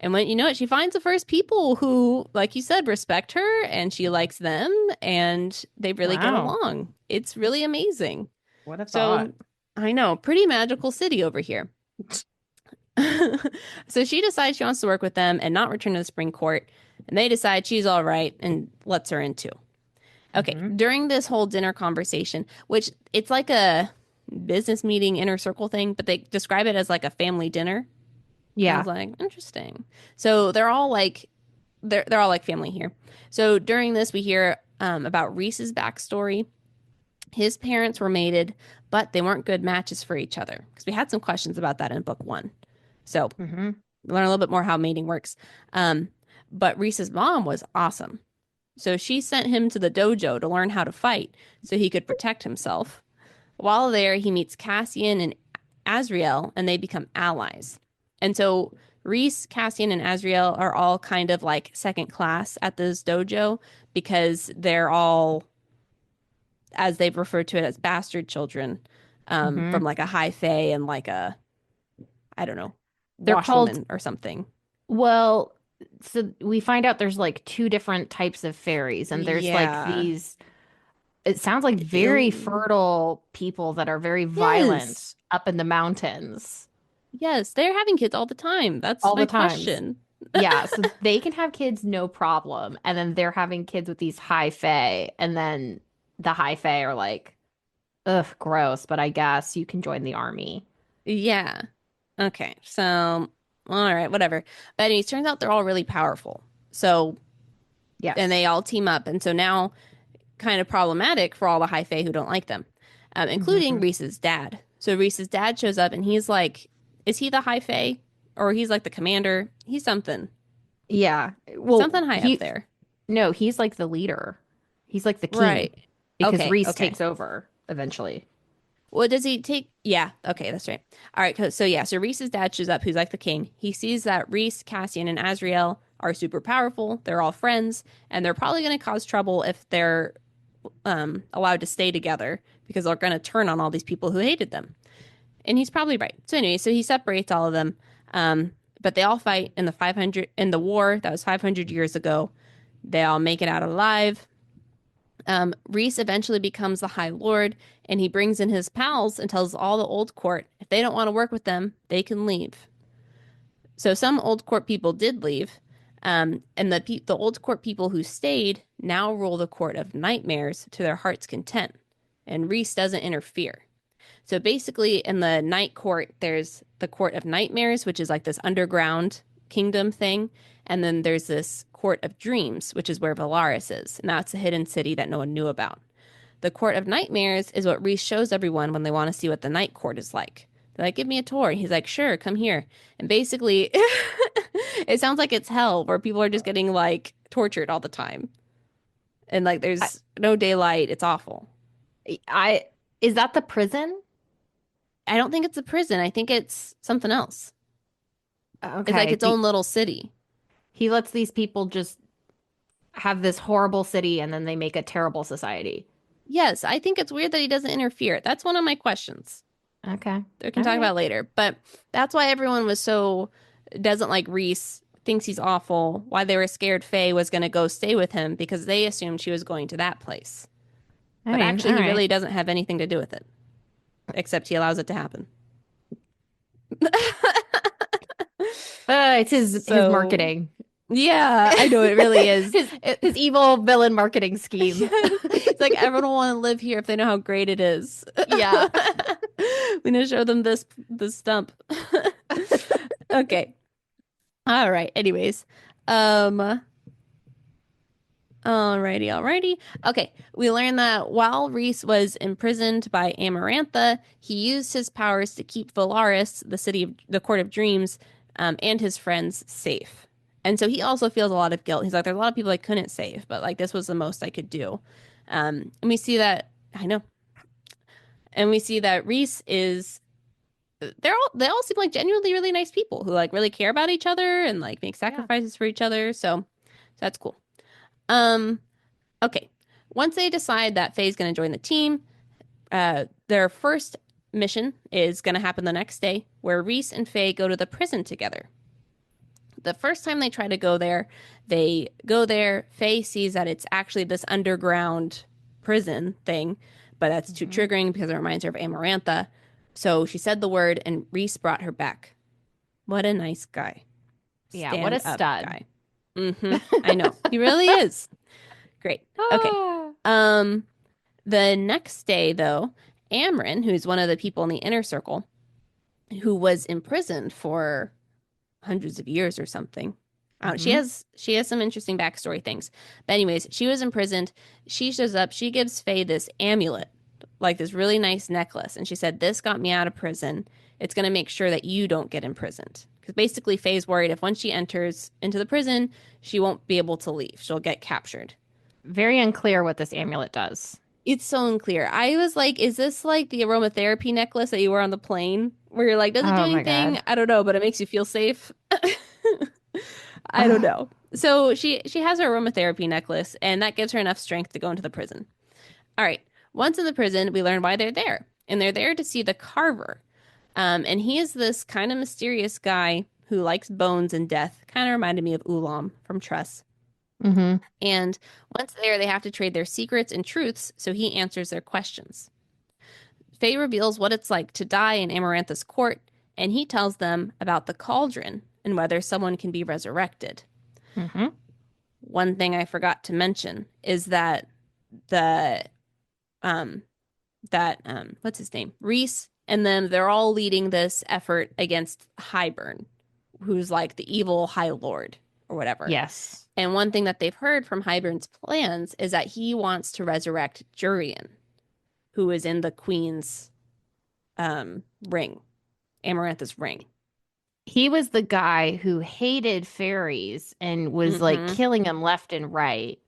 And when you know it, she finds the first people who, like you said, respect her, and she likes them, and they really get along. It's really amazing. What a thought. I know, pretty magical city over here. So she decides she wants to work with them and not return to the spring court, and they decide she's all right and lets her in too. Okay, during this whole dinner conversation, which it's like a business meeting inner circle thing, but they describe it as like a family dinner. Yeah. I was like, interesting. So they're all like family here. So during this, we hear about Reese's backstory. His parents were mated, but they weren't good matches for each other, because we had some questions about that in book 1. So learn a little bit more how mating works. But Reese's mom was awesome. So she sent him to the dojo to learn how to fight so he could protect himself. While there, he meets Cassian and Azriel, and they become allies. And so Reese, Cassian, and Azriel are all kind of like second class at this dojo because they're all, as they've referred to it, as bastard children from like a high fae and like a, I don't know, they're called or something. Well, so we find out there's like 2 different types of fairies, and there's like these, it sounds like very fertile people that are very violent up in the mountains. Yes, they're having kids all the time. That's all my question. Yeah, so they can have kids no problem, and then they're having kids with these high fae, and then the high fae are like, ugh, gross, but I guess you can join the army. Yeah. Okay, so all right, whatever. But anyways, turns out they're all really powerful. So yeah, and they all team up, and so now kind of problematic for all the high fae who don't like them, including Reese's dad. So Reese's dad shows up, and he's like, is he the high fae, or he's like the commander? He's something. Yeah, well, something high up there. No, he's like the leader. He's like the king, right? Because Reese takes over eventually. What does he take? Yeah, okay, that's right. All right, so Reese's dad shows up, who's like the king. He sees that Reese, Cassian, and Azriel are super powerful. They're all friends, and they're probably going to cause trouble if they're allowed to stay together, because they're going to turn on all these people who hated them. And he's probably right. So anyway, so he separates all of them, but they all fight in the war that was 500 years ago. They all make it out alive. Reese eventually becomes the High Lord, and he brings in his pals and tells all the old court if they don't want to work with them, they can leave. So some old court people did leave, and the old court people who stayed now rule the court of nightmares to their heart's content, and Reese doesn't interfere. So basically, in the night court, there's the court of nightmares, which is like this underground kingdom thing. And then there's this court of dreams, which is where Valaris is. And that's a hidden city that no one knew about. The court of nightmares is what Reese shows everyone when they want to see what the night court is like. They're like, give me a tour. He's like, sure, come here. And basically, it sounds like it's hell, where people are just getting like tortured all the time. And like I, there's no daylight. It's awful. I is that the prison? I don't think it's a prison. I think it's something else. It's like Okay. its own little city. He lets these people just have this horrible city and then they make a terrible society. Yes, I think it's weird that he doesn't interfere. That's one of my questions. Okay. We can All talk right. about later. But that's why everyone was so doesn't like Reese, thinks he's awful. Why they were scared Faye was going to go stay with him because they assumed she was going to that place. I But mean, actually, all he right. really doesn't have anything to do with it, except he allows it to happen. It's his So, marketing. yeah, I know it really is. His evil villain marketing scheme. It's like everyone will want to live here if they know how great it is. Yeah. We need to show them this stump. Okay. All right. Anyways, um, alrighty. Okay, we learned that while Reese was imprisoned by Amarantha, he used his powers to keep Valaris, the Court of Dreams, and his friends safe. And so he also feels a lot of guilt. He's like, there's a lot of people I couldn't save, but like this was the most I could do. And we see that I know, and we see that Reese is. They all seem like genuinely really nice people who like really care about each other and like make Yeah. sacrifices for each other. So that's cool. Um, Okay. Once they decide that Faye's going to join the team, their first mission is going to happen the next day, where Reese and Faye go to the prison together. The first time they try to go there, they go there. Faye sees that it's actually this underground prison thing, but that's too triggering because it reminds her of Amarantha. So she said the word, and Reese brought her back. What a nice guy. Yeah, what a Stand up stud. guy. I know. He really is. Great. Okay. Ah. Um, the next day, though, Amryn, who's one of the people in the inner circle, who was imprisoned for hundreds of years or something. She has some interesting backstory things. But anyways, she was imprisoned. She shows up. She gives Faye this amulet, like this really nice necklace, and she said, "This got me out of prison. It's going to make sure that you don't get imprisoned." Because basically, Faye's worried if once she enters into the prison, she won't be able to leave. She'll get captured. Very unclear what this amulet does. It's so unclear. I was like, is this like the aromatherapy necklace that you wear on the plane? Where you're like, does it do Oh my anything? God. I don't know, but it makes you feel safe. I don't know. So she has her aromatherapy necklace, and that gives her enough strength to go into the prison. All right. Once in the prison, we learn why they're there. And they're there to see the carver. And he is this kind of mysterious guy who likes bones and death. Kind of reminded me of Ulam from Truss. Mm-hmm. And once there, they have to trade their secrets and truths, so he answers their questions. Faye reveals what it's like to die in Amarantha's court, and he tells them about the cauldron and whether someone can be resurrected. Mm-hmm. One thing I forgot to mention is that the what's his name? Reese and them, they're all leading this effort against Highburn, who's like the evil High Lord or whatever. Yes. And one thing that they've heard from Hybern's plans is that he wants to resurrect Jurian, who is in the Queen's ring, Amarantha's ring. He was the guy who hated fairies and was like killing them left and right.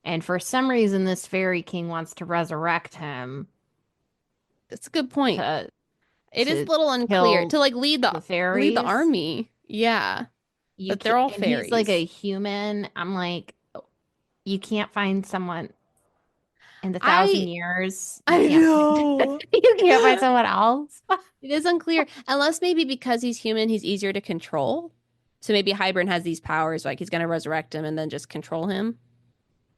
And for some reason, this fairy king wants to resurrect him. That's a good point. It is a To little unclear kill to like the lead fairies. the army. Yeah, but they're all And he's like fairies. a human. I'm like, you can't find someone in the I 1,000 years. I know. You can't find someone else. It is unclear, unless maybe because he's human, he's easier to control. So maybe Hybern has these powers, like he's going to resurrect him and then just control him.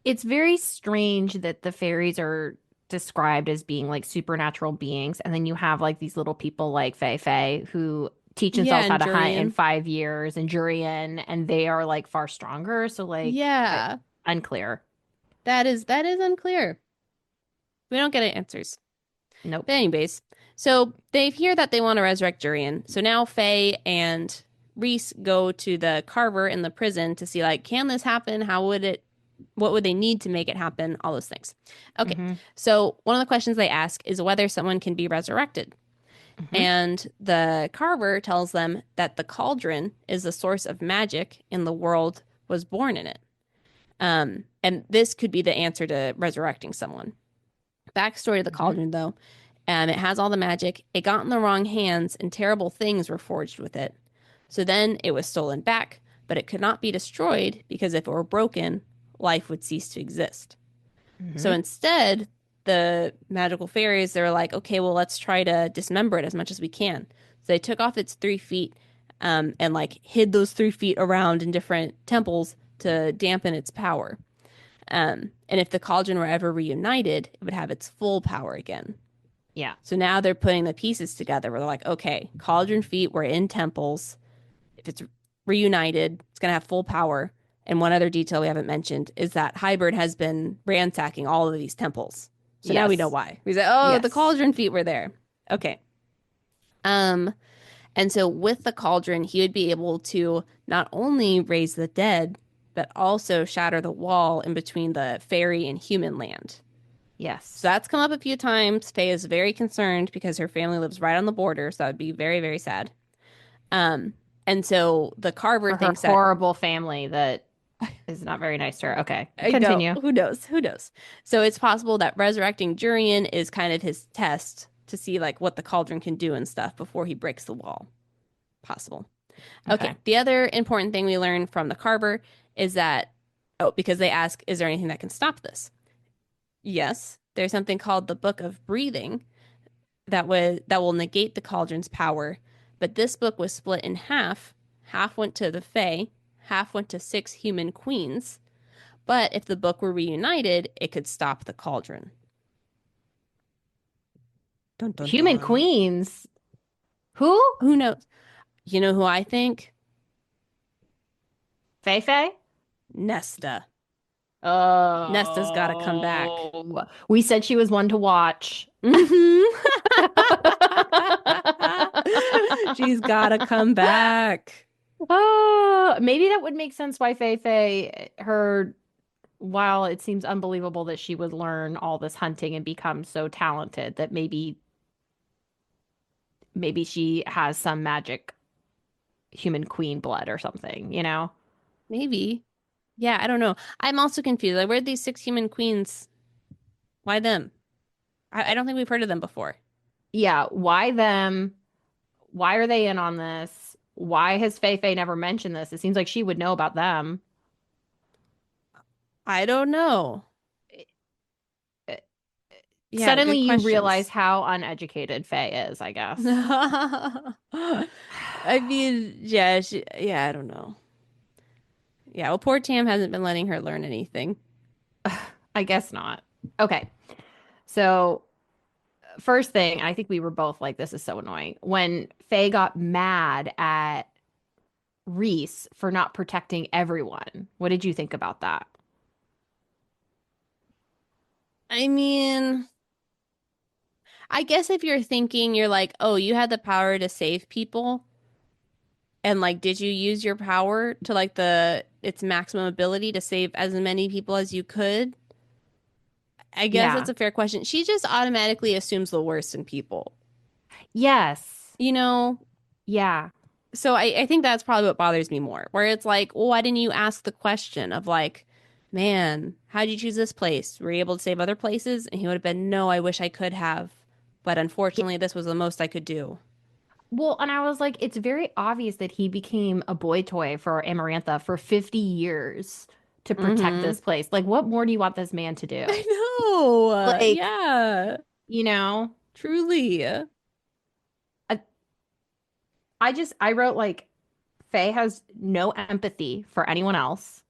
It's very strange that the fairies are described as being like supernatural beings, and then you have like these little people like Fei who teach themselves how and to hunt in Jurian. 5 years, and Jurian, and they are like far stronger. So like, Yeah, unclear. that is unclear. We don't get answers. Nope. But anyways, so they hear that they want to resurrect Jurian. So now Faye and Reese go to the carver in the prison to see like, can this happen? How would it? What would they need to make it happen? All those things. Okay. Mm-hmm. So one of the questions they ask is whether someone can be resurrected. Mm-hmm. And the carver tells them that the cauldron is the source of magic and the world was born in it. And this could be the answer to resurrecting someone. Backstory of the cauldron, though. It has all the magic. It got in the wrong hands, and terrible things were forged with it. So then it was stolen back, but it could not be destroyed because if it were broken, life would cease to exist. So instead, the magical fairies, they were like, okay, well, let's try to dismember it as much as we can. So they took off its 3 feet and like hid those 3 feet around in different temples to dampen its power. And if the cauldron were ever reunited, it would have its full power again. Yeah. So now they're putting the pieces together where they're like, okay, cauldron feet were in temples. If it's reunited, it's going to have full power. And one other detail we haven't mentioned is that Hybrid has been ransacking all of these temples. So now we know why. We say, oh, the cauldron feet were there. Okay. And so with the cauldron, he would be able to not only raise the dead, but also shatter the wall in between the fairy and human land. Yes. So that's come up a few times. Faye is very concerned because her family lives right on the border, so that would be very, very sad. And so the Carver thinks that horrible family that is not very nice to her. Okay, continue. Who knows? Who knows? So it's possible that resurrecting Jurian is kind of his test to see like what the cauldron can do and stuff before he breaks the wall. Possible. Okay. The other important thing we learned from the Carver is that, because they ask, is there anything that can stop this? Yes, there's something called the Book of Breathing that will negate the cauldron's power. But this book was split in half. Half went to the Fae, half went to 6 human queens. But if the book were reunited, it could stop the cauldron. Dun, dun, human dun. Queens? Who? Who knows? You know who I think? Faye? Nesta. Oh. Nesta's got to come back. We said she was one to watch. She's got to come back. Maybe that would make sense why Faye, while it seems unbelievable that she would learn all this hunting and become so talented, that maybe she has some magic human queen blood or something, you know? Maybe. Yeah, I don't know. I'm also confused. Like, where are these 6 human queens? Why them? I don't think we've heard of them before. Yeah, why them? Why are they in on this? Why has Faye never mentioned this? It seems like she would know about them. I don't know. Yeah, suddenly you realize how uneducated Faye is, I guess. I mean, yeah, I don't know. Yeah, well, poor Tam hasn't been letting her learn anything. I guess not. Okay. So, first thing, I think we were both like, this is so annoying. When Faye got mad at Reese for not protecting everyone, what did you think about that? I mean, I guess if you're thinking, you're like, oh, you had the power to save people. And like, did you use your power to like its maximum ability to save as many people as you could? I guess that's a fair question. She just automatically assumes the worst in people. Yes. You know? Yeah. So I think that's probably what bothers me more, where it's like, well, why didn't you ask the question of like, man, how'd you choose this place? Were you able to save other places? And he would have been, no, I wish I could have. But unfortunately, this was the most I could do. Well, and I was like, it's very obvious that he became a boy toy for Amarantha for 50 years to protect this place. Like, what more do you want this man to do? I know. Like, yeah. You know? Truly. I wrote like, Faye has no empathy for anyone else.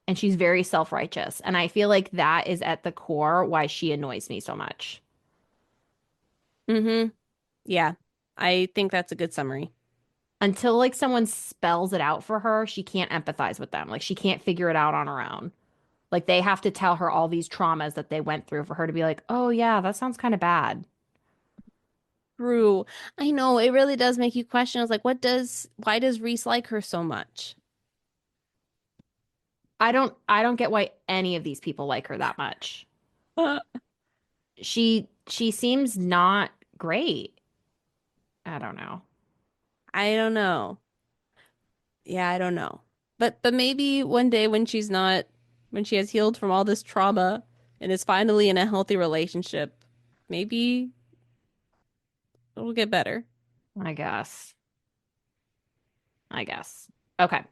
And she's very self-righteous. And I feel like that is at the core why she annoys me so much. Yeah. I think that's a good summary. Until like someone spells it out for her, she can't empathize with them. Like she can't figure it out on her own. Like they have to tell her all these traumas that they went through for her to be like, oh yeah, that sounds kind of bad. True. I know, it really does make you question. I was like, why does Reese like her so much? I don't get why any of these people like her that much. She seems not great. I don't know. Yeah, I don't know. But maybe one day when she's not when she has healed from all this trauma and is finally in a healthy relationship, maybe it'll get better. I guess. I guess. Okay.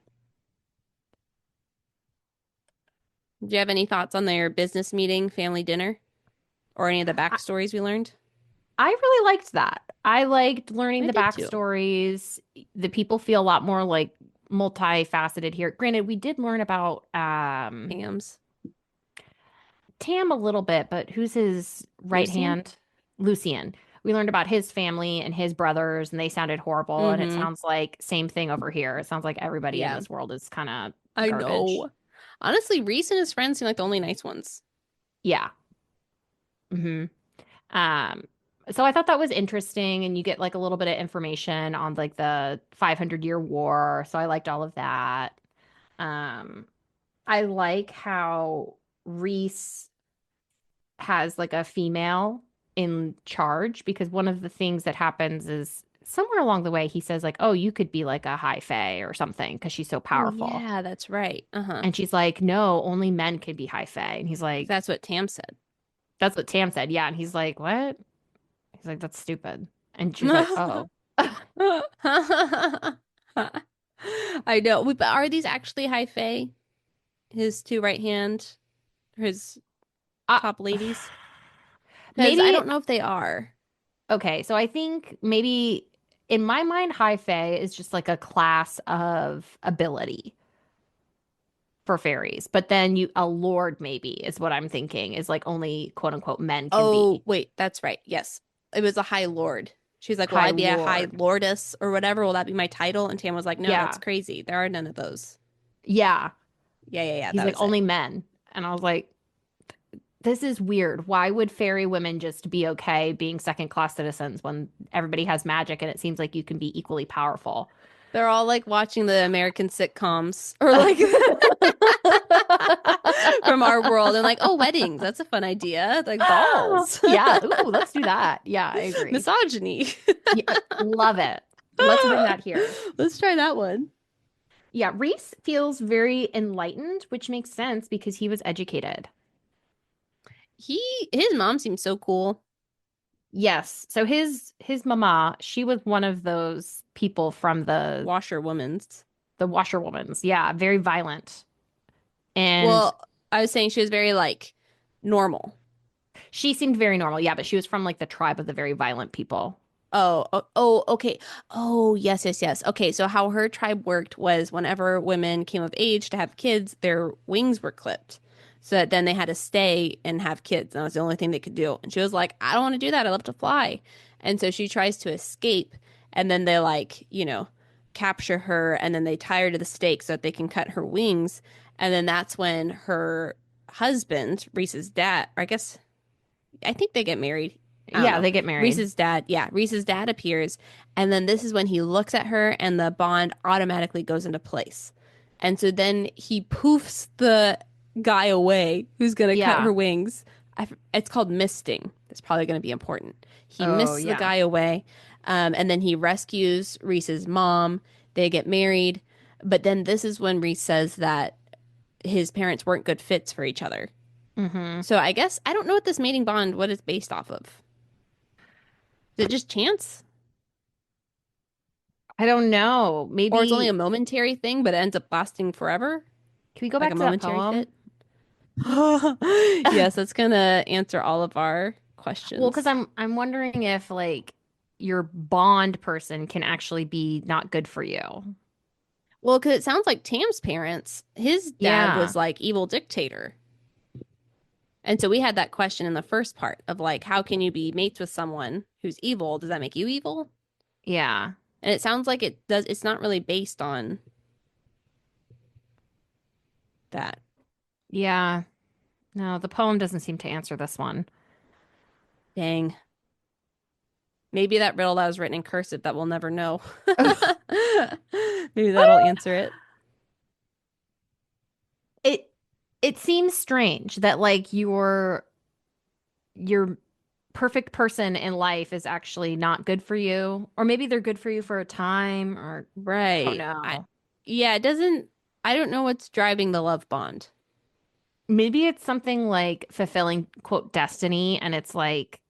Do you have any thoughts on their business meeting, family dinner, or any of the backstories we learned? I really liked that. I liked learning I the did too. backstories. The people feel a lot more like multifaceted here. Granted, we did learn about Hams. Tam a little bit, but who's his right Lucian? hand? Lucian. We learned about his family and his brothers, and they sounded horrible. And it Mm-hmm. sounds like same thing over here. It sounds like everybody in Yeah, this world is kind of I garbage. know. Honestly, Reese and his friends seem like the only nice ones. Yeah. hmm Um, so I thought that was interesting, and you get like a little bit of information on like the 500-year war. So I liked all of that. Um, I like how Reese has like a female in charge because one of the things that happens is somewhere along the way he says like, "Oh, you could be like a high fae or something because she's so Oh, powerful." yeah, that's right. Uh-huh. And she's like, "No, only men can be high fae." And he's 'Cause like, that's what Tam said. "That's what Tam said." Yeah, and he's like, "What?" He's like, "That's stupid." And she's like, "Oh." I know. But are these actually high fae? His two right hand, his Uh, top ladies? Because I maybe don't know if they are. okay, so I think maybe in my mind, high fae is just like a class of ability for fairies. But then a lord maybe is what I'm thinking is like only quote unquote men can Oh, be wait, that's right. Yes. It was a high lord. She's like, "Will high I be a high lord. lordess or whatever? Will that be my title?" And Tam was like, "No, that's Yeah. crazy. There are none of those." Yeah. Yeah, yeah, yeah. He's That like was it. only men. And I was like, this is weird. Why would fairy women just be okay being second class citizens when everybody has magic and it seems like you can be equally powerful? They're all like watching the American sitcoms or like from our world and like, oh, weddings. That's a fun idea. Like balls. Yeah. Ooh, let's do that. Yeah, I agree. Misogyny. Yeah, love it. Let's bring that here. Let's try that one. Yeah, Reese feels very enlightened, which makes sense because he was educated. His mom seems so cool. Yes. So his mama, she was one of those people from Washerwoman's. the washerwomans. Yeah, very violent. And Well, I was saying she was very like normal. she seemed very normal. Yeah, but she was from like the tribe of the very violent people. Oh, okay. Oh, yes, yes, yes. Okay, so how her tribe worked was whenever women came of age to have kids, their wings were clipped. So that then they had to stay and have kids. And that was the only thing they could do. And she was like, "I don't want to do that. I love to fly." And so she tries to escape. And then they like, capture her and then they tie her to the stake so that they can cut her wings. And then that's when her husband, Reese's dad, or I think they get married. I don't Yeah, know. they get married. Reese's dad appears, and then this is when he looks at her, and the bond automatically goes into place. And so then he poofs the guy away who's gonna cut her Yeah. wings. It's called misting. That's probably gonna be important. He Oh, mists the yeah. guy away, and then he rescues Reese's mom. They get married, but then this is when Reese says that his parents weren't good fits for each other. hmm So I guess I don't know what this mating bond what it's based off of. Is it just chance? I don't know. Or it's only a Maybe momentary thing, but it ends up lasting forever? can we go Like back a to that momentary poem? fit? Yes, that's gonna answer all of our Well, because questions. I'm wondering if like your bond person can actually be not good for you. Well, because it sounds like Tam's parents, his dad Yeah. was like evil dictator. And so we had that question in the first part of like, how can you be mates with someone who's evil? Does that make you evil? Yeah. And it sounds like it does, it's not really based on that. Yeah. No, the poem doesn't seem to answer this one. Dang. Maybe that riddle that was written in cursive that we'll never know. Maybe that'll answer it. It it seems strange that like your perfect person in life is actually not good for you, or maybe they're good for you for a time, or I don't Right. know. Yeah, it doesn't, I don't know what's driving the love bond. Maybe it's something like fulfilling, quote, destiny, and it's like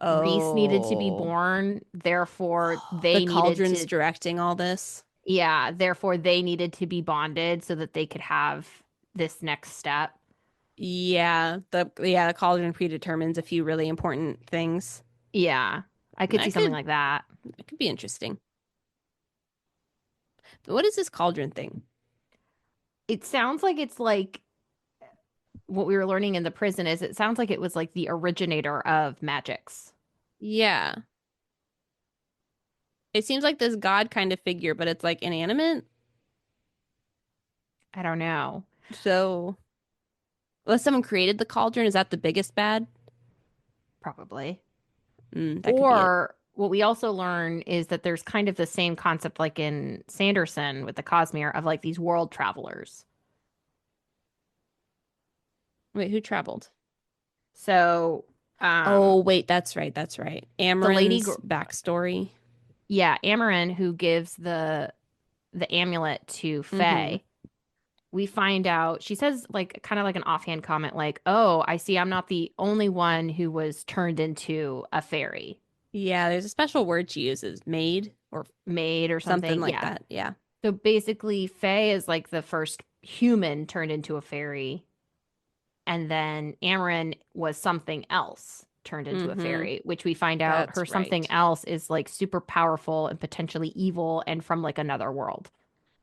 Reese needed to be Oh, born, therefore the they needed cauldron's to, directing all this. yeah, therefore they needed to be bonded so that they could have this next step. The cauldron predetermines a few really important things. Yeah, I could see That something could like that. that could be interesting. But what is this cauldron thing? It sounds like it's like what we were learning in the prison is it sounds like it was like the originator of magics. Yeah. It seems like this god kind of figure, but it's like inanimate. I don't know. So, unless someone created the cauldron, is that the biggest bad? Probably. That could be it. Or what we also learn is that there's kind of the same concept like in Sanderson with the Cosmere of like these world travelers. Wait, who traveled? So, Oh, wait, that's right. That's right. the lady, Amaran's backstory. yeah, Amarin, who gives the amulet to Mm-hmm. Faye, we find out she says like kind of like an offhand comment like, "Oh, I see I'm not the only one who was turned into a fairy, Yeah, there's a special word she uses, maid or maid or something something." like Yeah. that. Yeah. So basically Faye is like the first human turned into a fairy, and then Amarin was something else turned into a Mm-hmm. fairy, which we find out her That's something right. else is like super powerful and potentially evil and from like another world.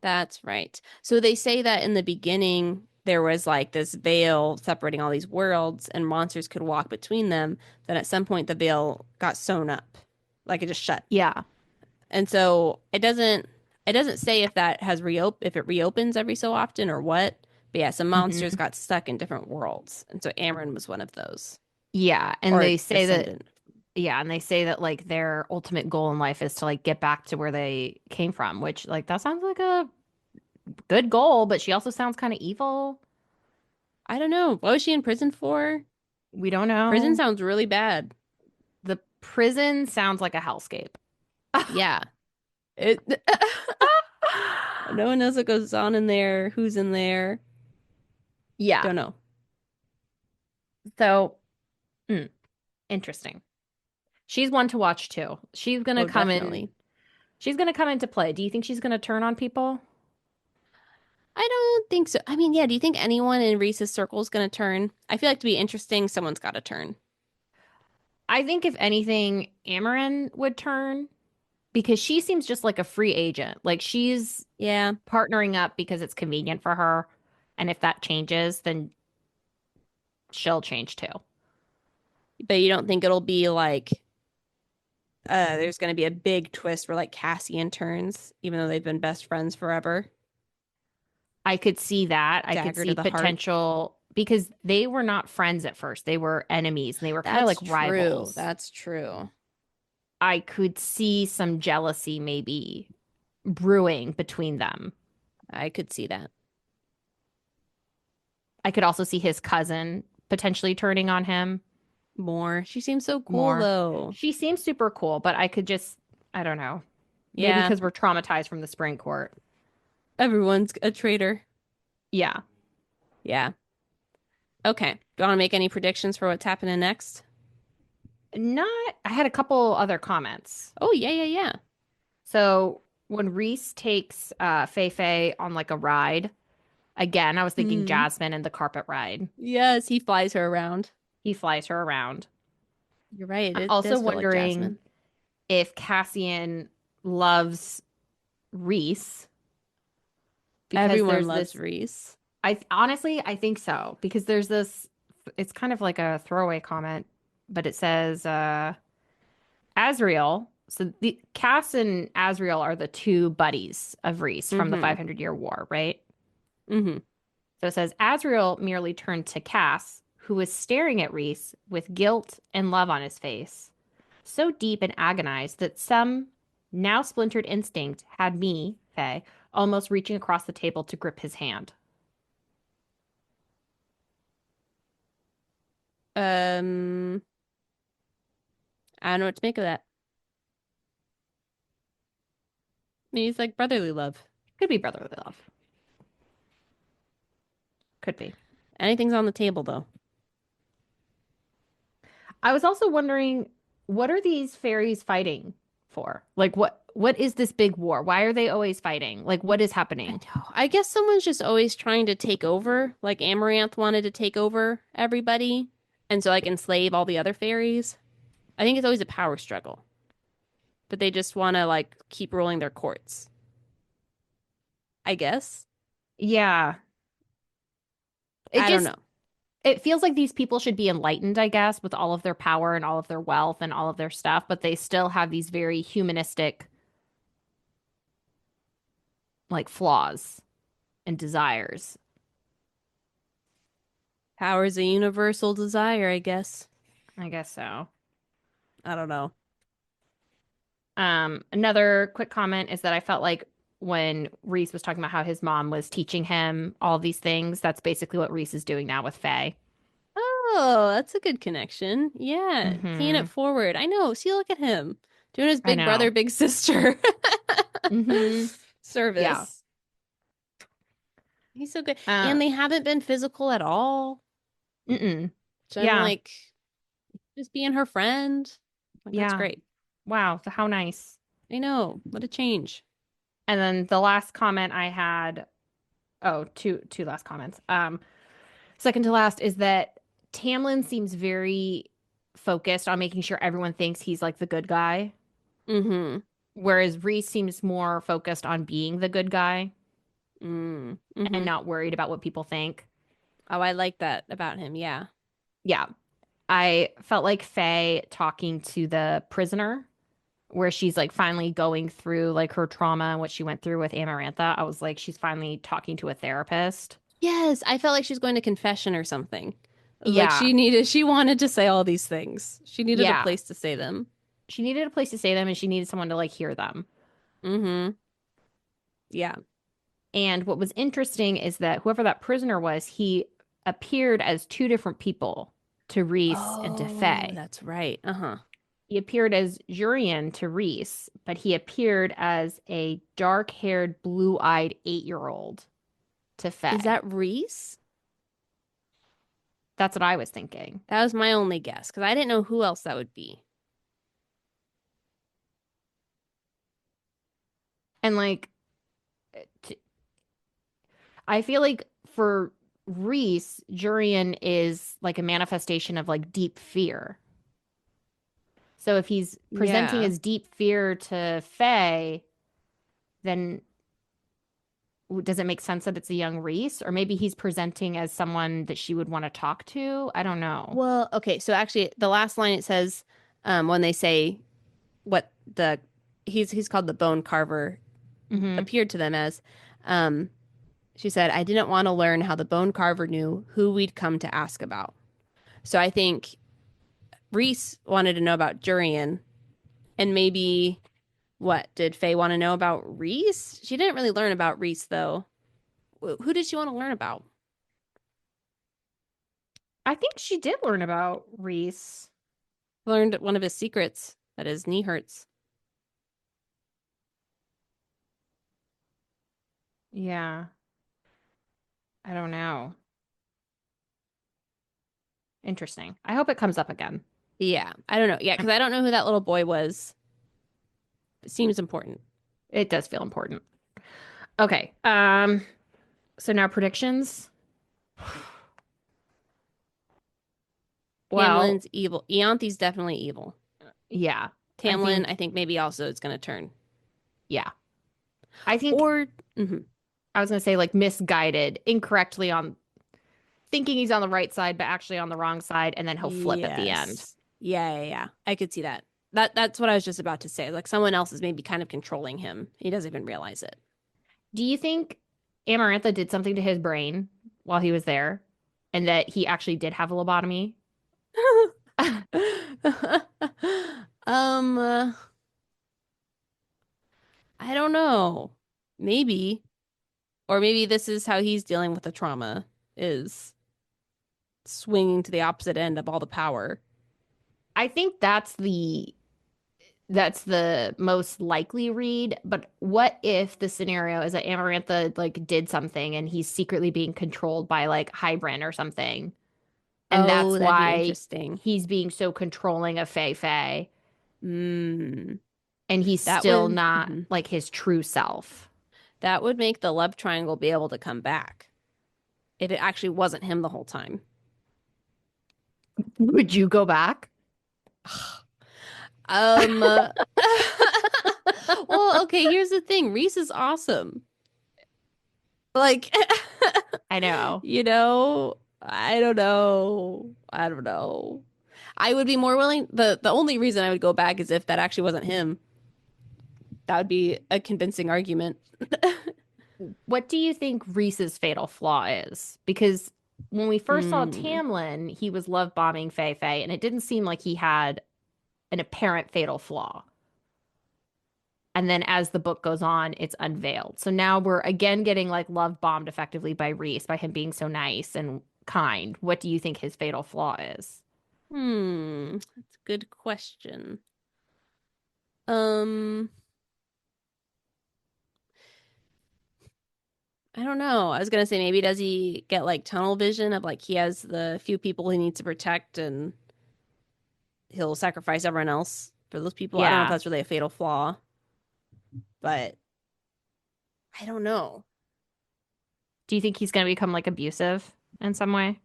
That's right. So they say that in the beginning, there was like this veil separating all these worlds and monsters could walk between them. Then at some point, the veil got sewn up, like it just shut. Yeah. And so it doesn't say if that has if it reopens every so often or what. But yeah, some monsters Hmm. got stuck in different worlds. And so Amryn was one of those. Yeah, and Or a they say that descendant. yeah, and they say that like their ultimate goal in life is to like get back to where they came from, which like that sounds like a good goal, but she also sounds kind of evil. I don't know. What was she in prison for? We don't Prison know. sounds really bad. The prison sounds like a hellscape. Yeah. It No one knows what goes on in there, who's in there. Yeah. Don't know. So, mm, interesting. She's one to watch too. Oh, definitely. She's gonna come into play. Do you think she's gonna turn on people? I don't think so. I mean, yeah, do you think anyone in Reese's circle is going to turn? I feel like to be interesting, someone's got to turn. I think if anything, Amarin would turn because she seems just like a free agent. Like she's Yeah, partnering up because it's convenient for her. And if that changes, then she'll change too. but you don't think it'll be like there's going to be a big twist where like Cassian turns, even though they've been best friends forever. I could see that. I could Dagger to see the heart. potential because they were not friends at first. They were enemies and they were kind of That's like true. rivals. That's true. I could see some jealousy maybe brewing between them. I could see that I could also see his cousin potentially turning on him more. She seems so cool more. though. She seems super cool, but I could just, I don't know. Maybe Yeah, because we're traumatized from the spring court. everyone's a traitor. Yeah. Yeah. Okay. Do you want to make any predictions for what's happening next? Not, I had a couple other comments. Oh, yeah, yeah, yeah. So when Reese takes Fei Fei on like a ride, again, I was thinking Hmm. Jasmine and the carpet ride. Yes, he flies her around. He flies her around. You're right. I'm It also does feel like wondering Jasmine. if Cassian loves Reese because Everyone there's loves this Reese. I honestly I think so because there's this it's kind of like a throwaway comment, but it says Azriel. So the Cass and Azriel are the two buddies of Reese from the Mm-hmm. 500-year war, right? Mm-hmm. So it says Azriel merely turned to Cass, who was staring at Reese with guilt and love on his face, so deep and agonized that some now splintered instinct had me, Faye, almost reaching across the table to grip his hand. Um, I don't know what to make of that. I mean, he's like brotherly love. Could be brotherly love. Could be. Anything's on the table, though. I was also wondering, what are these fairies fighting for? Like, what is this big war? Why are they always fighting? Like, what is I happening? know. I guess someone's just always trying to take over. Like Amaranth wanted to take over everybody, and so like enslave all the other fairies. I think it's always a power struggle, but they just want to like keep ruling their courts. I guess. Yeah. It I don't just know. it feels like these people should be enlightened, I guess, with all of their power and all of their wealth and all of their stuff, but they still have these very humanistic like flaws and desires. Power is a universal desire, I guess. I guess so. I don't know. Another quick comment is that I felt like when Reese was talking about how his mom was teaching him all these things, that's basically what Reese is doing now with Faye. Oh, that's a good connection. Yeah, paying Mm-hmm. it forward. I know. See, look at him doing his I big brother, know. big sister Mm-hmm. Yeah. service. He's so good. Uh, And they haven't been physical at all. mm-mm. So I'm Yeah. like, just being her friend. Like, that's Yeah. great. Wow. So how nice. I know. What a change. And then the last comment I had, oh, two last comments. Second to last is that Tamlin seems very focused on making sure everyone thinks he's like the good guy, Mm-hmm. whereas Reese seems more focused on being the good guy and Mm-hmm. not worried about what people think. Oh, I like that about him. Yeah. Yeah. I felt like Faye talking to the prisoner, where she's like finally going through like her trauma and what she went through with Amarantha. I was like, she's finally talking to a therapist. Yes, I felt like she was going to confession or something. Like Yeah. she wanted to say all these things. She needed a Yeah. place to say them. She needed a place to say them and she needed someone to like hear them. Mm-hmm. Yeah. And what was interesting is that whoever that prisoner was, he appeared as two different people to Reese and to Oh, Faye. that's right. Uh-huh. He appeared as Jurian to Reese, but he appeared as a dark-haired, blue-eyed 8-year-old to Faye. Is that Reese? That's what I was thinking. That was my only guess because I didn't know who else that would be. And like, t I feel like for Reese, Jurian is like a manifestation of like deep fear. So if he's presenting Yeah. as deep fear to Faye, then does it make sense that it's a young Reese? Or maybe he's presenting as someone that she would want to talk to? I don't know. Well, okay. So actually, the last line it says, when they say what the he's called the bone carver Hmm. appeared to them as, um, she said, I didn't want to learn how the bone carver knew who we'd come to ask about. So I think Reese wanted to know about Jurian, and maybe what did Faye want to know about Reese? She didn't really learn about Reese though. Who did she want to learn about? I think she did learn about Reese. Learned one of his secrets that his knee hurts. Yeah. I don't know. Interesting. I hope it comes up again. Yeah, I don't know. Yeah, because I don't know who that little boy was. It seems important. It does feel important. Okay. So now predictions. Well, Tamlin's evil. Ianthi's definitely evil. yeah. Tamlin, I think maybe also it's going to turn. Yeah. I think Or, mhm. I was gonna say like misguided, incorrectly on thinking he's on the right side, but actually on the wrong side, and then he'll flip at the end. Yes. Yeah. I could see that. That's what I was just about to say. Like someone else is maybe kind of controlling him. He doesn't even realize it. Do you think Amarantha did something to his brain while he was there, and that he actually did have a lobotomy? um, I don't know. Maybe. Or maybe this is how he's dealing with the trauma is swinging to the opposite end of all the power. I think that's the most likely read. But what if the scenario is that Amarantha like did something and he's secretly being controlled by like Hybrin or something, and Oh, that's that'd be why interesting. he's being so controlling of Fei Fei, Mm, and he's that still would not mhm. like his true self. That would make the love triangle be able to come back if it actually wasn't him the whole time. Would you go back? Um, uh, well, okay, here's the thing. Reese is awesome. Like, I know. you know, I don't know. I don't know. I would be more willing. The only reason I would go back is if that actually wasn't him. That would be a convincing argument. What do you think Reese's fatal flaw is? Because when we first saw Hmm. Tamlin, he was love bombing Fei Fei, and it didn't seem like he had an apparent fatal flaw. And then as the book goes on, it's unveiled. So now we're again getting like love bombed effectively by Reese by him being so nice and kind. What do you think his fatal flaw is? That's a good question. Um, I don't know. I was gonna say maybe does he get like tunnel vision of like he has the few people he needs to protect and he'll sacrifice everyone else for those people. I don't know if Yeah. that's really a fatal flaw, but I don't know. Do you think he's going to become like abusive in some way?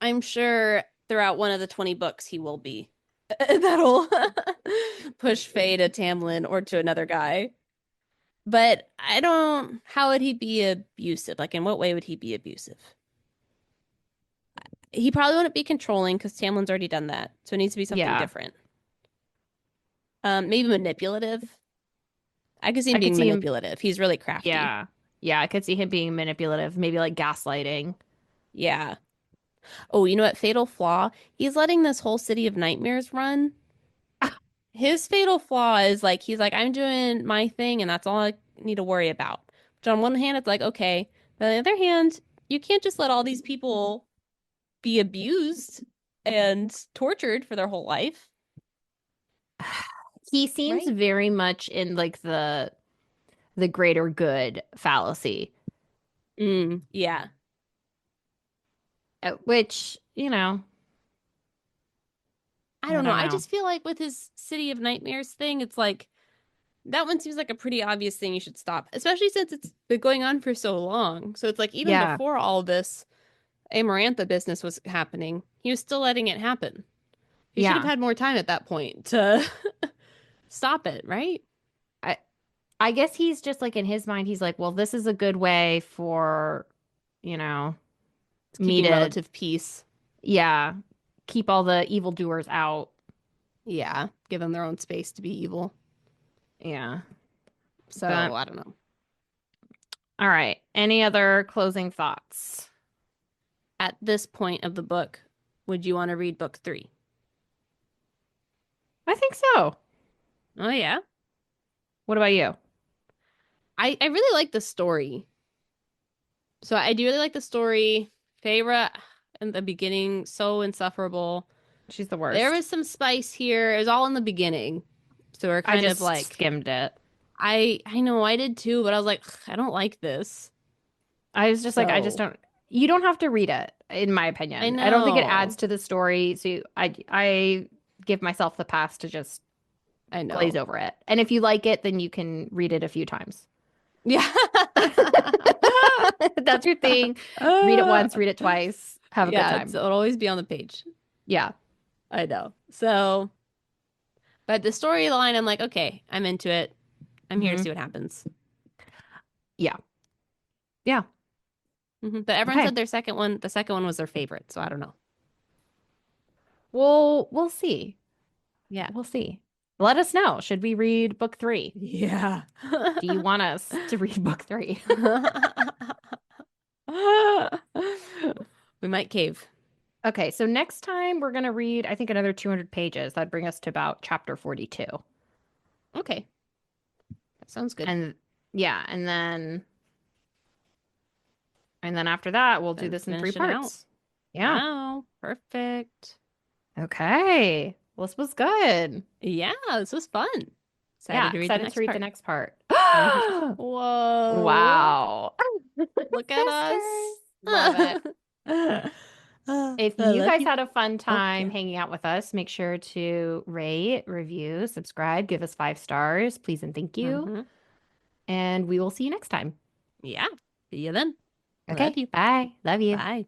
I'm sure throughout one of the 20 books he will be. That'll push Faye to Tamlin or to another guy. But I don't, how would he be abusive? Like, in what way would he be abusive? He probably wouldn't be controlling because Tamlin's already done that. So it needs to be something Yeah. different. Maybe manipulative. I could see him I could being see him. manipulative. He's really crafty. Yeah. Yeah. I could see him being manipulative, maybe like gaslighting. Yeah. Oh, you know what? Fatal flaw. He's letting this whole City of Nightmares run. His fatal flaw is like he's like, I'm doing my thing and that's all I need to worry about. But on one hand, it's like, okay. But on the other hand, you can't just let all these people be abused and tortured for their whole life, He seems right? very much in like the greater good fallacy, Yeah. which, you know, I I don't know. don't I know. just feel like with his City of Nightmares thing, it's like that one seems like a pretty obvious thing you should stop, especially since it's been going on for so long. So it's like even Yeah. before all this Amarantha business was happening, he was still letting it happen. He should have Yeah. had more time at that point to stop it, right? I I guess he's just like in his mind, he's like, well, this is a good way for, you know, It's me keeping to, relative peace. yeah, keep all the evildoers out. Yeah, give them their own space to be evil. Yeah. So But I don't know. all right. Any other closing thoughts? At this point of the book, would you want to read book 3? I think so. Oh yeah. What about you? I really like the story. So I do really like the story. Feyre in the beginning, so insufferable. She's the There worst. was some spice here. It was all in the beginning. So we're I kind of just like skimmed it. I know I did too, but I was like, I don't like this. I was just like, I just So don't. You don't have to read it, in my I opinion. I don't think it adds know. to the story. So I give myself the pass to just I glaze know. over it. And if you like it, then you can read it a few times. Yeah. That's your thing. Read it once, read it twice, have a good Yeah, time. it'll always be on the page. Yeah. I know. So, but the storyline, I'm like, okay, I'm into it. I'm here to Hmm. see what happens. Yeah. Yeah. But everyone Okay. said the second one was their favorite. So I don't know. We'll see. Yeah. We'll see. Let us know. Should we read book 3? Yeah. Do you want us to read book 3? We might cave. Okay, so next time we're going to read, I think, another 200 pages. That'd bring us to about chapter 42. Okay. That sounds good. And yeah, and then after that, we'll do Then this in 3 finish it out. parts. Yeah. Wow. Perfect. Okay. Well, this was good. Yeah, this was fun. Excited to to read the next part. Whoa. Wow. Look at us. Love it. If you guys had a fun time yeah. hanging out with us, make sure to rate, review, subscribe, give us 5 stars, please and thank you. And we will see you next time. Yeah. See you then. Okay. Love you. Bye. Love you. Bye.